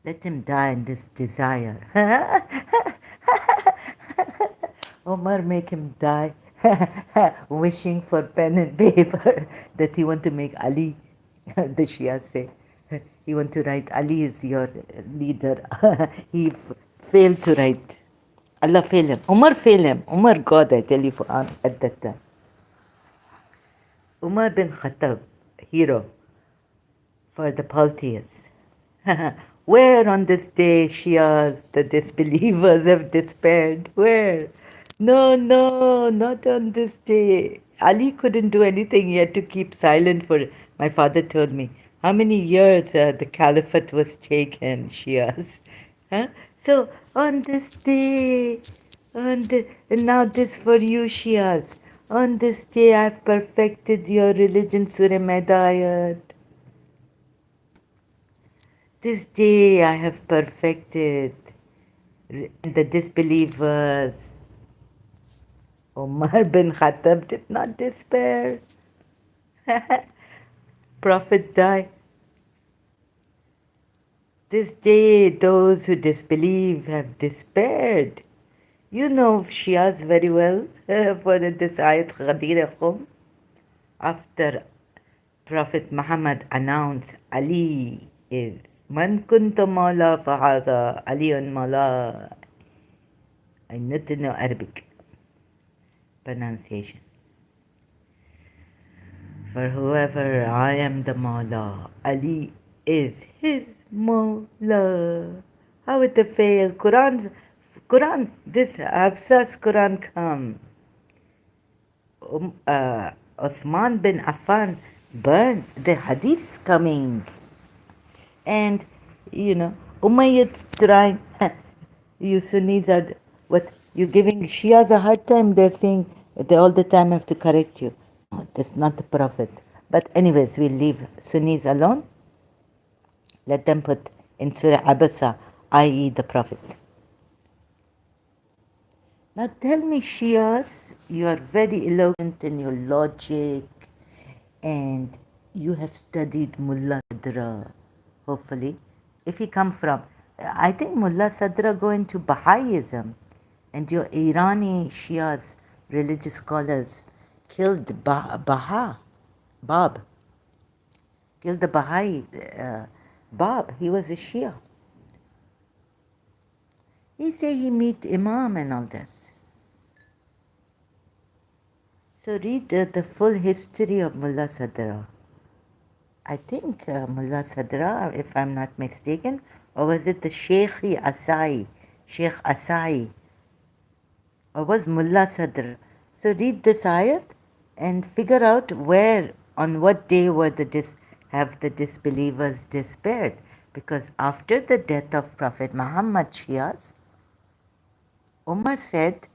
Let him die in this desire. Omar make him die wishing for pen and paper that he want to make Ali, the Shia say. He want to write, Ali is your leader. He failed to write. Allah failed him. Umar failed him. Umar, God, I tell you, at that time. Umar bin Khattab, hero, for the polytheists. Where on this day Shias, the disbelievers, have despaired? Where? No, no, not on this day. Ali couldn't do anything. He had to keep silent for, my father told me, how many years the caliphate was taken, Shias. Huh? So on this day, and now this for you, Shias. On this day I've perfected your religion, Surah Medayat. This day I have perfected the disbelievers. Umar bin Khattab did not despair. Prophet died. This day those who disbelieve have despaired. You know Shias very well for this ayat Ghadir Khum. After Prophet Muhammad announced Ali is Man kunta mawla fahada Aliyun mawla. I need to know Arabic pronunciation. For whoever I am the Mawla, Ali is his Mawla. How it fail? Quran, this Hafsa's Quran come. Uthman bin Affan burned the hadiths coming. And, Umayyad's trying, you Sunnis are, what, you giving Shias a hard time, they're saying they all the time have to correct you. No, that's not the Prophet. But anyways, we'll leave Sunnis alone. Let them put in Surah Abasa, i.e. the Prophet. Now tell me, Shias, you are very eloquent in your logic and you have studied Mullah Sadra, hopefully. If you come from, I think Mullah Sadra go into Baha'ism, and your Irani Shias, religious scholars, killed Bab, killed the Baha'i Bab. He was a Shia. He say he meet Imam and all this. So read the full history of Mullah Sadra. I think Mullah Sadra, if I'm not mistaken, or was it the Sheikh Asai, or was Mullah Sadr? So read this ayat and figure out where, on what day were have the disbelievers despaired. Because after the death of Prophet Muhammad, Shias, Umar said,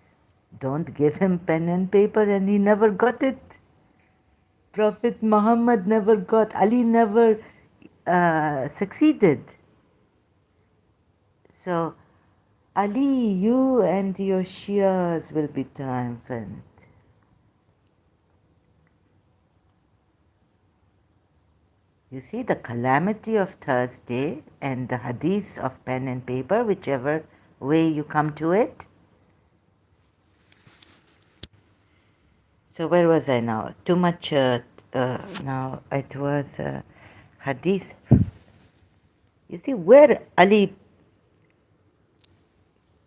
don't give him pen and paper, and he never got it. Prophet Muhammad never got, Ali never succeeded. So, Ali, you and your Shias will be triumphant. You see the calamity of Thursday and the hadith of pen and paper, whichever way you come to it. So where was I now? Too much now. It was hadith. You see where Ali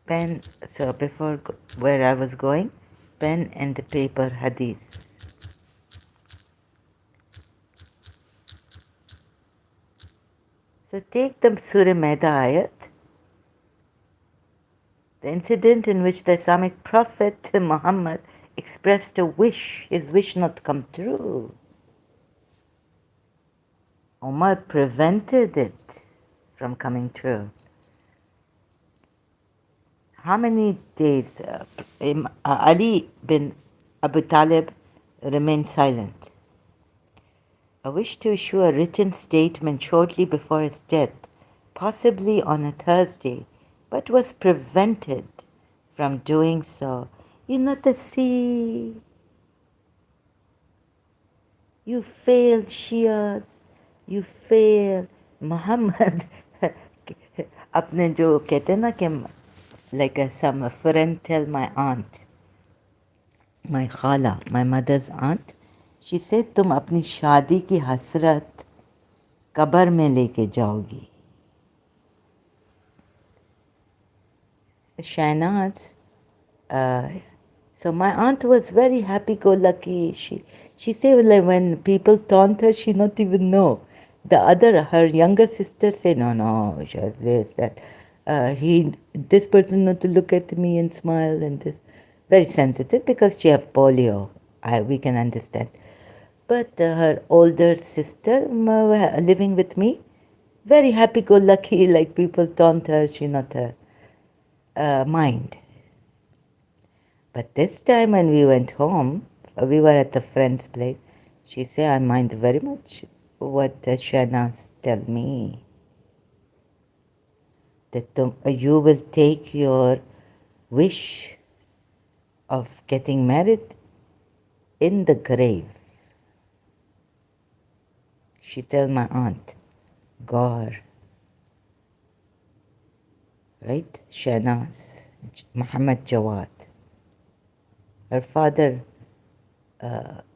pen, so before where I was going, pen and the paper hadith. So take the Surah Maida ayat, the incident in which the Islamic prophet Muhammad expressed a wish, his wish not come true. Umar prevented it from coming true. How many days Ali bin Abu Talib remained silent? A wish to issue a written statement shortly before his death, possibly on a Thursday, but was prevented from doing so. You not to see. You fail, Shias. You fail. Muhammad अपने जो कहते हैं ना कि like some friend tell my aunt, my khala, my mother's aunt, she said तुम अपनी शादी की हसरत कब्र में लेके जाओगी. Shahnaz, so my aunt was very happy-go-lucky. She said like when people taunt her, she not even know. The other, her younger sister, say, no, this, that. This person not to look at me and smile and this. Very sensitive because she have polio. We can understand. But her older sister living with me, very happy-go-lucky, like people taunt her, she not mind. But this time when we went home, we were at a friend's place, she said, I mind very much what Shahnaaz tell me. That you will take your wish of getting married in the grave. She tell my aunt, Gaur, right? Shahnaaz, Muhammad Jawad. Her father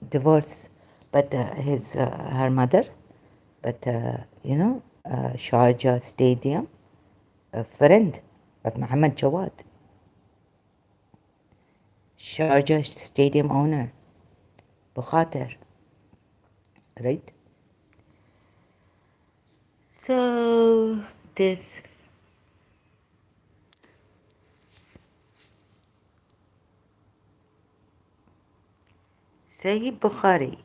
divorced, but her mother, but Sharjah Stadium, a friend of Muhammad Jawad, Sharjah Stadium owner, Bukhater, right? So this Sahih Bukhari,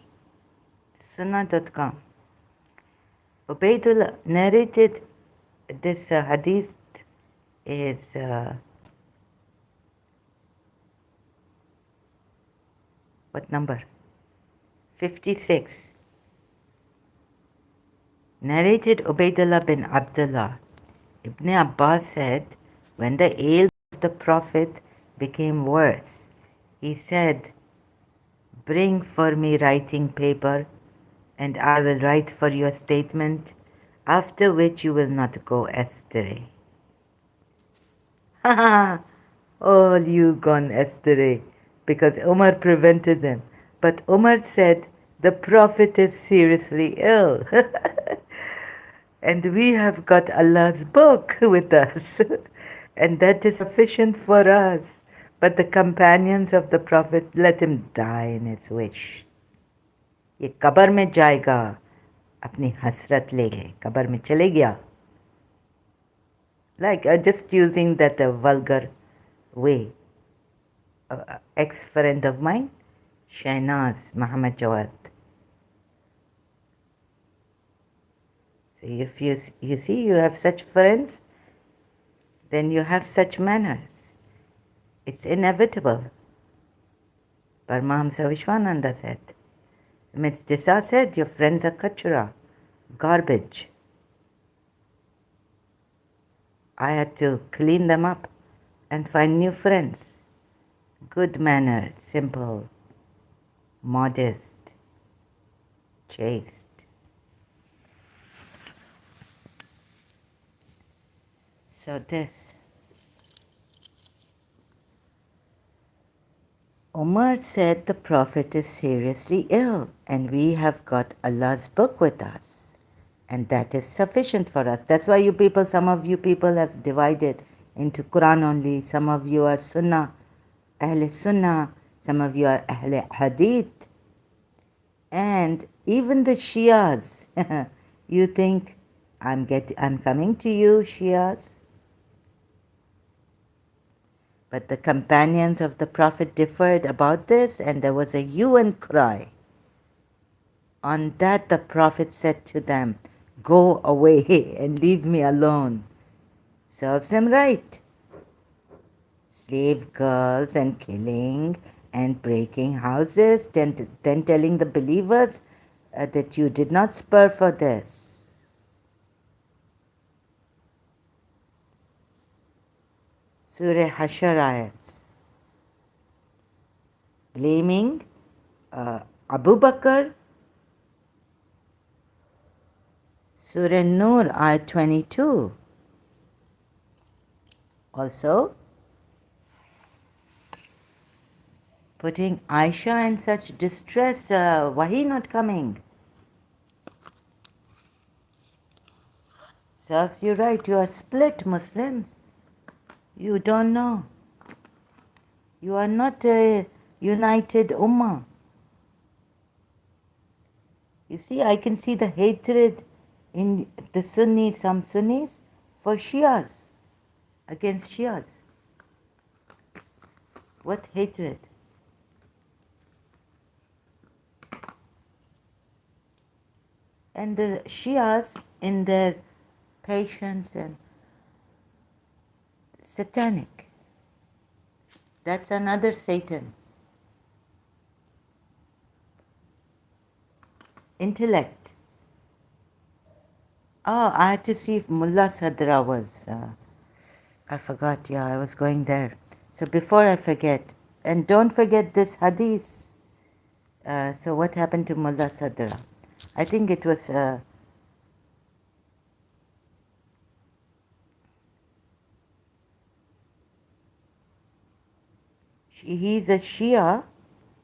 Sunnah.com. Ubaidullah narrated this hadith is what number? 56. Narrated Ubaidullah bin Abdullah. Ibn Abbas said, when the ail of the Prophet became worse, he said, bring for me writing paper, and I will write for you a statement, after which you will not go astray. Ha ha! All you gone astray, because Umar prevented them. But Umar said, the Prophet is seriously ill. And we have got Allah's book with us. And that is sufficient for us. But the companions of the Prophet, let him die in his wish. ये कब्र में जाएगा, अपनी हसरत लेके कब्र में चले गया. Like just using that vulgar way. Ex-friend of mine, Shahnaaz Muhammad Jawad. So if you see you have such friends, then you have such manners. It's inevitable. Paramahamsa Vishwananda said. Miss Disa said, your friends are kachura, garbage. I had to clean them up and find new friends. Good manner, simple, modest, chaste. So this. Umar said the Prophet is seriously ill and we have got Allah's book with us. And that is sufficient for us. That's why some of you people have divided into Quran only. Some of you are Sunnah, Ahl Sunnah. Some of you are Ahl Hadith. And even the Shias, you think, I'm coming to you, Shias. But the companions of the Prophet differed about this, and there was a hue and cry. On that the Prophet said to them, go away and leave me alone. Serves him right. Slave girls and killing and breaking houses, then telling the believers that you did not spur for this. Surah Hashar ayats. Blaming Abu Bakr. Surah Nur ayat 22. Also, putting Aisha in such distress, Wahi not coming. Serves you right, you are split Muslims. You don't know. You are not a united ummah. You see, I can see the hatred in the Sunnis, some Sunnis, for Shias, against Shias. What hatred! And the Shias, in their patience and satanic, that's another Satan. Intellect. Oh, I had to see if Mullah Sadra was. I forgot, yeah, I was going there. So before I forget, and don't forget this hadith. So what happened to Mullah Sadra? I think it was. He's a Shia.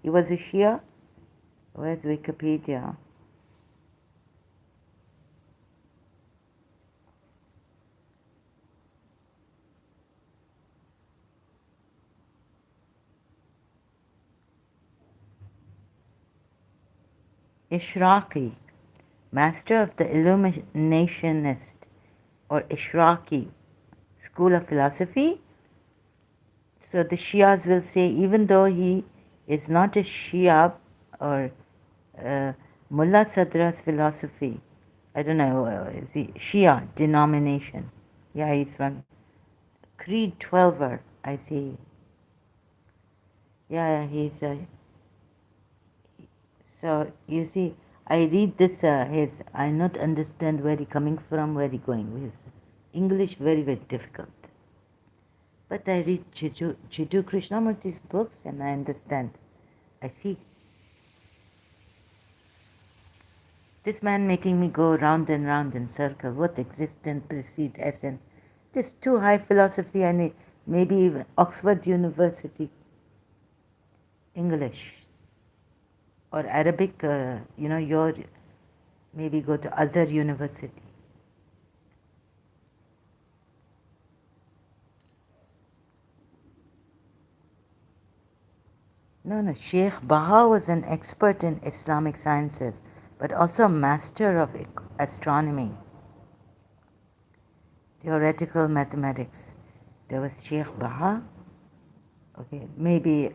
He was a Shia. Where's Wikipedia? Ishraqi, master of the Illuminationist or Ishraqi school of philosophy. So the Shias will say, even though he is not a Shia or Mullah Sadra's philosophy, I don't know, is he Shia denomination? Yeah, he's from Creed 12er, I see. Yeah, he's a. So you see, I read this. I not understand where he coming from, where he going. His English very very difficult. But I read Jiddu Krishnamurti's books and I understand. I see. This man making me go round and round in circle. What existence precedes essence? This too high philosophy. I need maybe even Oxford University English or Arabic. Your maybe go to Azhar University. No. Sheikh Baha was an expert in Islamic sciences, but also a master of astronomy, theoretical mathematics. There was Sheikh Baha. Okay, maybe.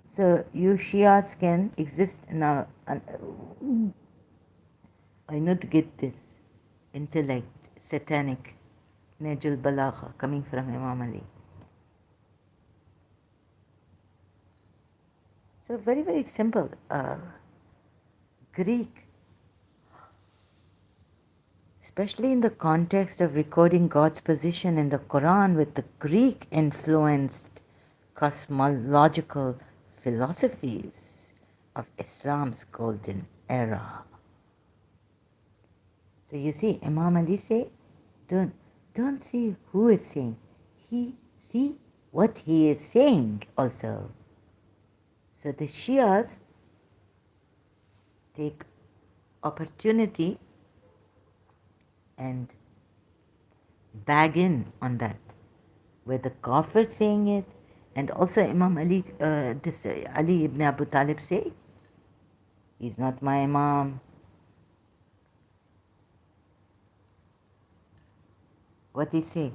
So you Shias can exist now. I not get this intellect, satanic, Najul Balagha coming from Imam Ali. So very very simple. Greek, especially in the context of recording God's position in the Quran with the Greek influenced cosmological philosophies of Islam's golden era. So you see, Imam Ali say, don't see who is saying. He see what he is saying also. So the Shias take opportunity and bag in on that, where the Kafir saying it, and also Imam Ali, Ali ibn Abu Talib say, he's not my Imam. What he say?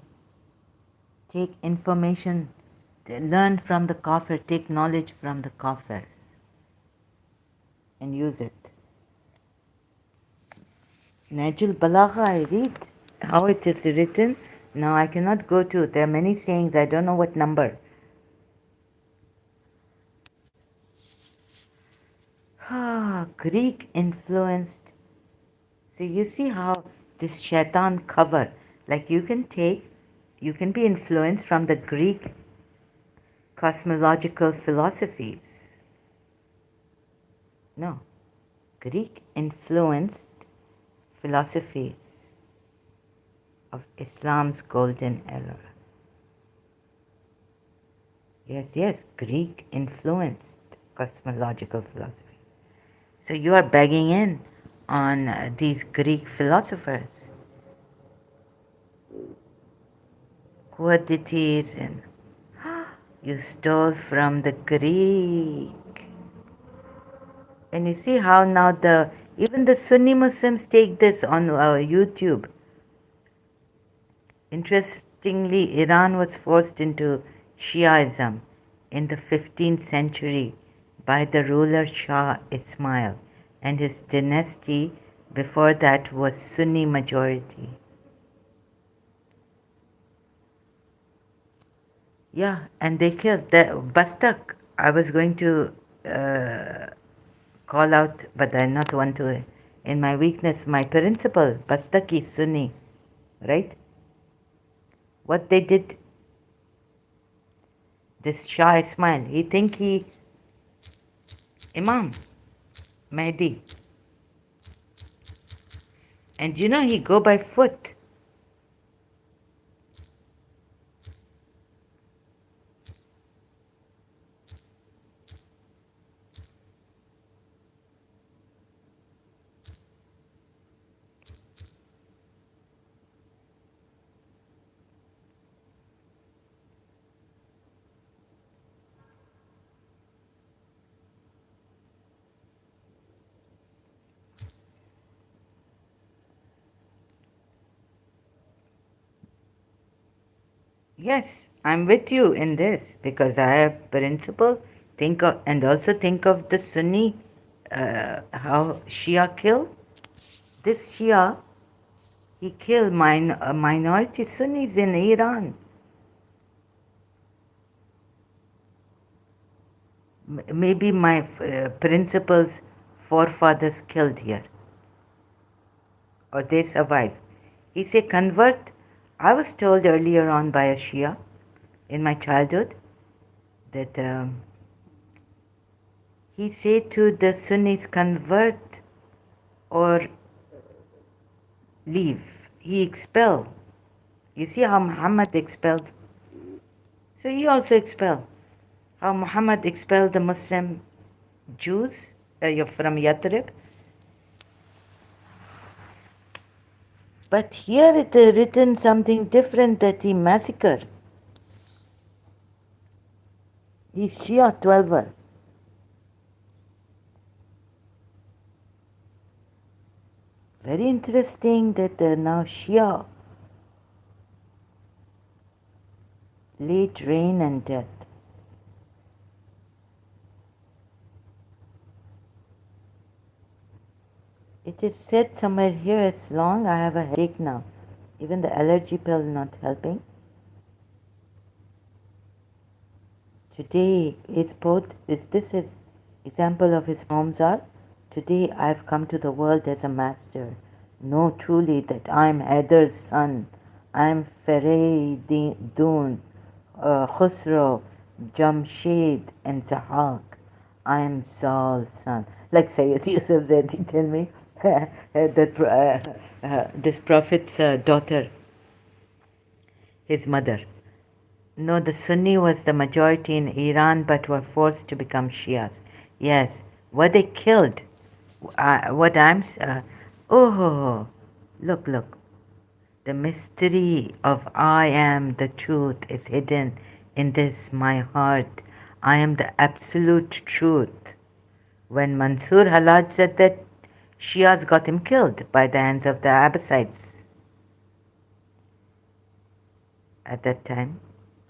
Take information, learn from the Kafir, take knowledge from the Kafir and use it. Najul Balagha, I read how it is written. Now I cannot go to, there are many sayings, I don't know what number. Greek influenced. So you see how this shaitan cover, like you can be influenced from the Greek cosmological philosophies. No, Greek influenced philosophies of Islam's golden era. Yes, Greek influenced cosmological philosophy. So you are begging in on these Greek philosophers, quantities, and you stole from the Greek. And you see how now the Even the Sunni Muslims take this on YouTube. Interestingly, Iran was forced into Shiaism in the 15th century by the ruler Shah Ismail, and his dynasty before that was Sunni majority. Yeah, and they killed the Bastak. I was going to call out, but I not want to. In my weakness, my principal, Bastaki Sunni, right? What they did, this Shah Ismail, he think he Imam Mahdi, and you know he go by foot. Yes, I'm with you in this because I have principle. Think of and also think of the Sunni, how Shia kill. This Shia, he killed minority Sunnis in Iran. Maybe my principal's forefathers killed here, or they survived. He said, convert. I was told earlier on by a Shia in my childhood that he said to the Sunnis, convert or leave. He expelled. You see how Muhammad expelled? So he also expelled. How Muhammad expelled the Muslim Jews from Yathrib. But here it is written something different that he massacred. He's Shia 12er. Very interesting that now Shia, late reign and death. It is said somewhere here, it's long, I have a headache now. Even the allergy pill not helping. Today, this his example of his poems are, today I have come to the world as a master. Know truly that I am Haidar's son. I am Faridun, Khusro, Jamshed, and Zahak. I am Saul's son. Like Sayyid Yusuf said, he tell me that this prophet's daughter, his mother. No, the Sunni was the majority in Iran but were forced to become Shias. Yes. Were they killed? Oh, look. The mystery of I am the truth is hidden in this my heart. I am the absolute truth. When Mansur Halaj said that, Shias got him killed by the hands of the Abbasides at that time.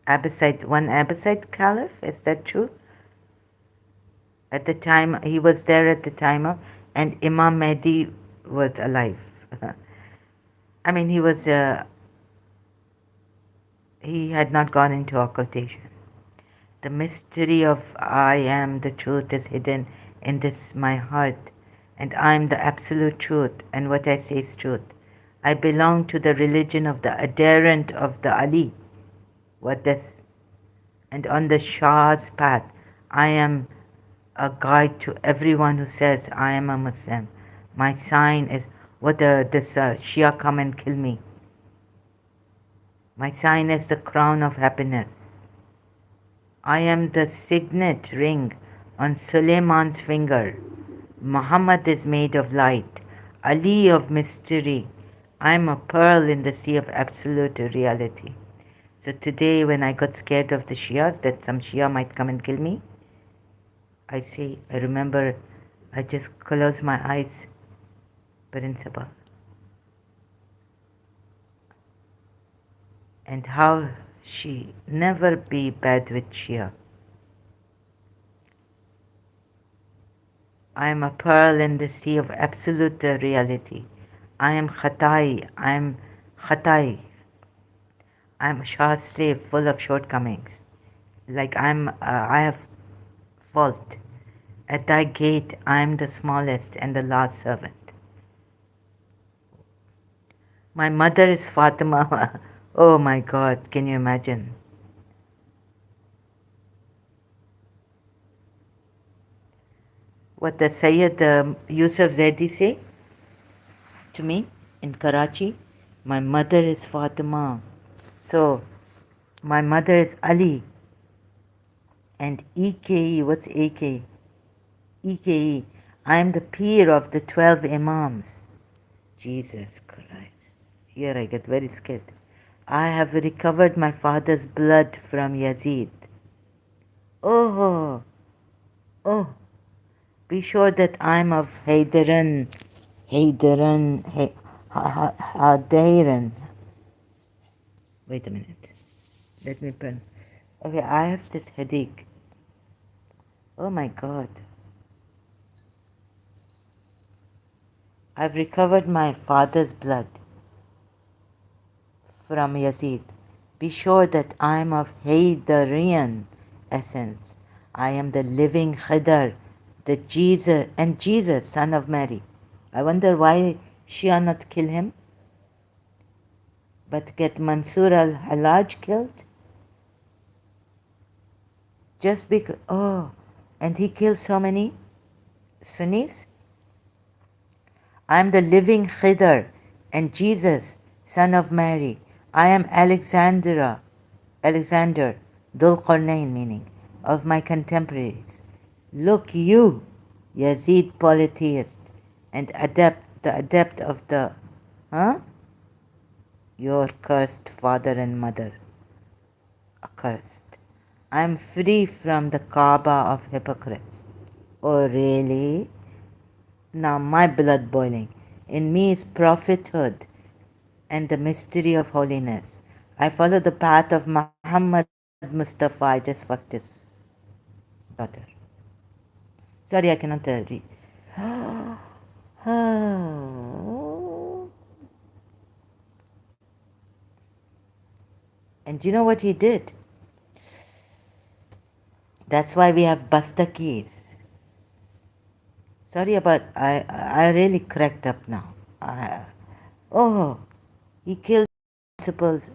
One Abbasid caliph, is that true? At the time, he was there at the time of, and Imam Mahdi was alive. I mean, he had not gone into occultation. The mystery of I am the truth is hidden in this my heart, and I am the absolute truth, and what I say is truth. I belong to the religion of the adherent of the Ali. What does? And on the Shah's path, I am a guide to everyone who says I am a Muslim. My sign is, this Shia come and kill me. My sign is the crown of happiness. I am the signet ring on Suleiman's finger. Muhammad is made of light, Ali of mystery. I am a pearl in the sea of absolute reality. So today when I got scared of the Shias, that some Shia might come and kill me, I remember, I just close my eyes principle, and how she never be bad with Shia. I am a pearl in the sea of absolute reality. I am Khatai. I am Khatai. I am Shah's slave, full of shortcomings. Like I have fault. At thy gate, I am the smallest and the last servant. My mother is Fatima. Oh my God, can you imagine? What the Sayyid Yusuf Zaidi say to me in Karachi? My mother is Fatima. So, my mother is Ali. And EKE, what's AK? EKE, I am the peer of the 12 Imams. Jesus Christ. Here I get very scared. I have recovered my father's blood from Yazid. Oh, oh, be sure that I'm of Hadairan. Wait a minute. Let me pen. Okay, I have this headache. Oh my God. I've recovered my father's blood from Yazid. Be sure that I am of Haydarian essence. I am the living Khidr, the Jesus, son of Mary. I wonder why Shia not kill him, but get Mansur al-Hallaj killed? Just because, oh, and he killed so many Sunnis? I am the living Khidr and Jesus, son of Mary. I am Alexander, Dhul Qarnayn meaning, of my contemporaries. Look, you, Yazid polytheist, and the adept of the, huh? Your cursed father and mother, accursed. I am free from the Kaaba of hypocrites. Oh, really? Now my blood boiling. In me is prophethood and the mystery of holiness. I follow the path of Muhammad Mustafa. I just fucked his daughter. Sorry, I cannot read. And do you know what he did? That's why we have Bastakis. Sorry about, I really cracked up now. Oh, he killed principals.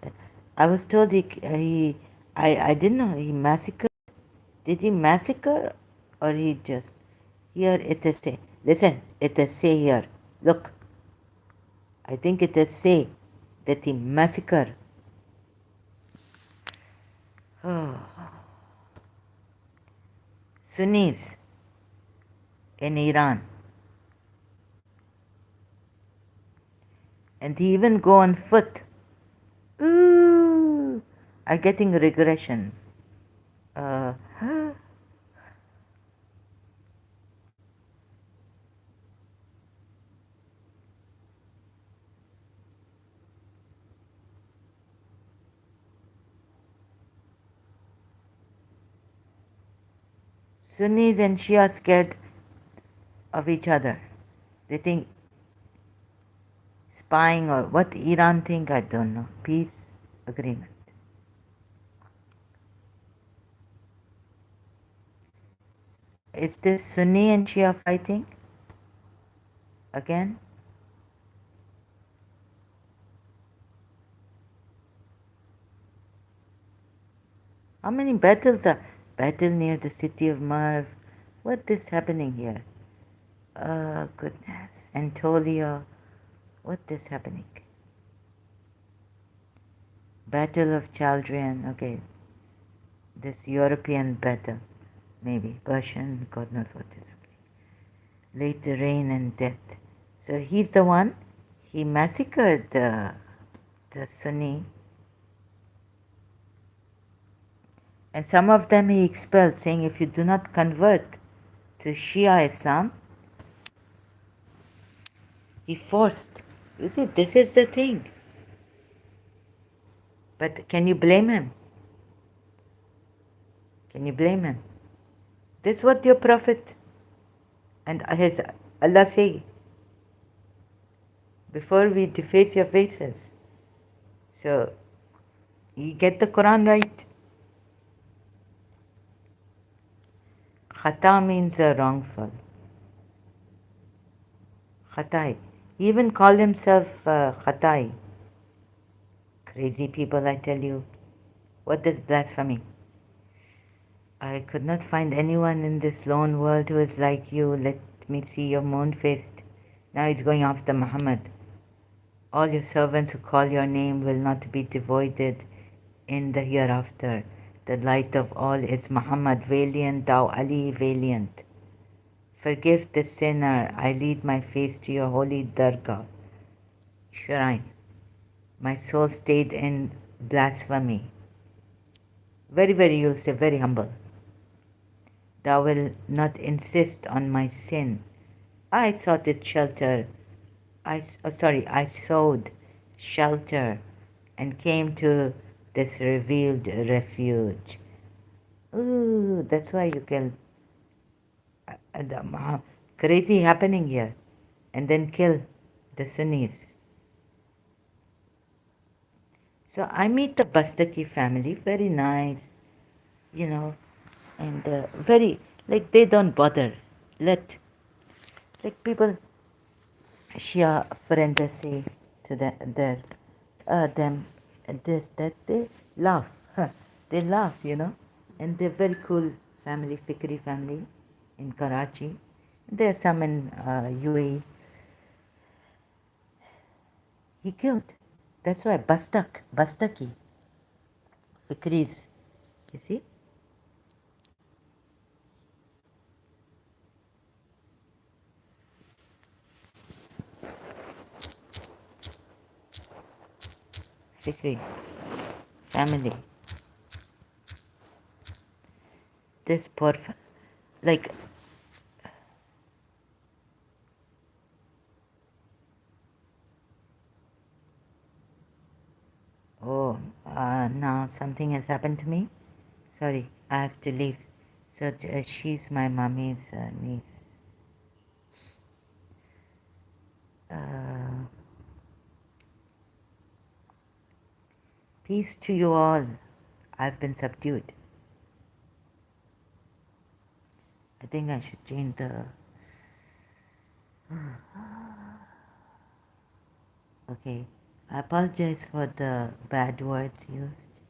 I was told I didn't know, he massacred. Did he massacre or he just, here it is say, listen, it is say here, look, I think it is say that he massacred. Sunnis in Iran. And he even go on foot. Ooh, I'm getting regression. Uh, Sunnis and Shia scared of each other. They think spying or what Iran think, I don't know. Peace agreement. Is this Sunni and Shia fighting again? How many battles are battle near the city of Merv? What is happening here? Goodness. Antolia. What is happening? Battle of Chaldrian. Okay. This European battle. Maybe. Persian. God knows what is happening. Later reign and death. So he's the one. He massacred the Sunni. And some of them he expelled, saying if you do not convert to Shia Islam, He forced. You see, this is the thing. But can you blame him? Can you blame him? This is what your Prophet and his Allah say. Before we deface your faces. So, you get the Quran right. Khata means wrongful. Khatai. He even called himself Khatai. Crazy people, I tell you. What is blasphemy? I could not find anyone in this lone world who is like you. Let me see your moon-faced. Now he's going after Muhammad. All your servants who call your name will not be devoided in the hereafter. The light of all is Muhammad, valiant, thou Ali, valiant. Forgive the sinner, I lead my face to your holy dargah, shrine. My soul stayed in blasphemy. Very, you'll say, very humble. Thou will not insist on my sin. I sought it shelter. I sowed shelter and came to this revealed refuge. Ooh, that's why you killed. Crazy happening here. And then kill the Sunnis. So I meet the Bastaki family, very nice, and very, like, they don't bother. Like people, Shia friends say to them, this, that, they laugh. They laugh, and they're very cool family, Fikri family in Karachi. There are some in UAE. He killed. That's why Bastaki, Fikris, you see? Fikri family. This poor, like, oh, now something has happened to me. Sorry, I have to leave. So she's my mommy's niece. Peace to you all. I've been subdued. I think I should change the... Okay, I apologize for the bad words used.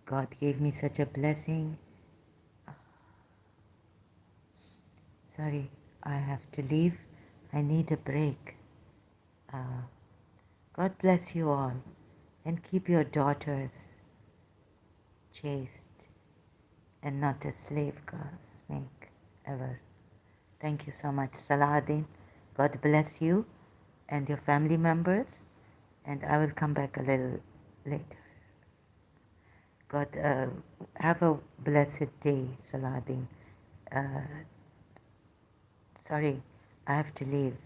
God gave me such a blessing. Sorry, I have to leave. I need a break. God bless you all and keep your daughters chaste and not a slave girls make ever. Thank you so much, Salahuddin. God bless you and your family members, and I will come back a little later. God, have a blessed day, Salahuddin. Sorry, I have to leave.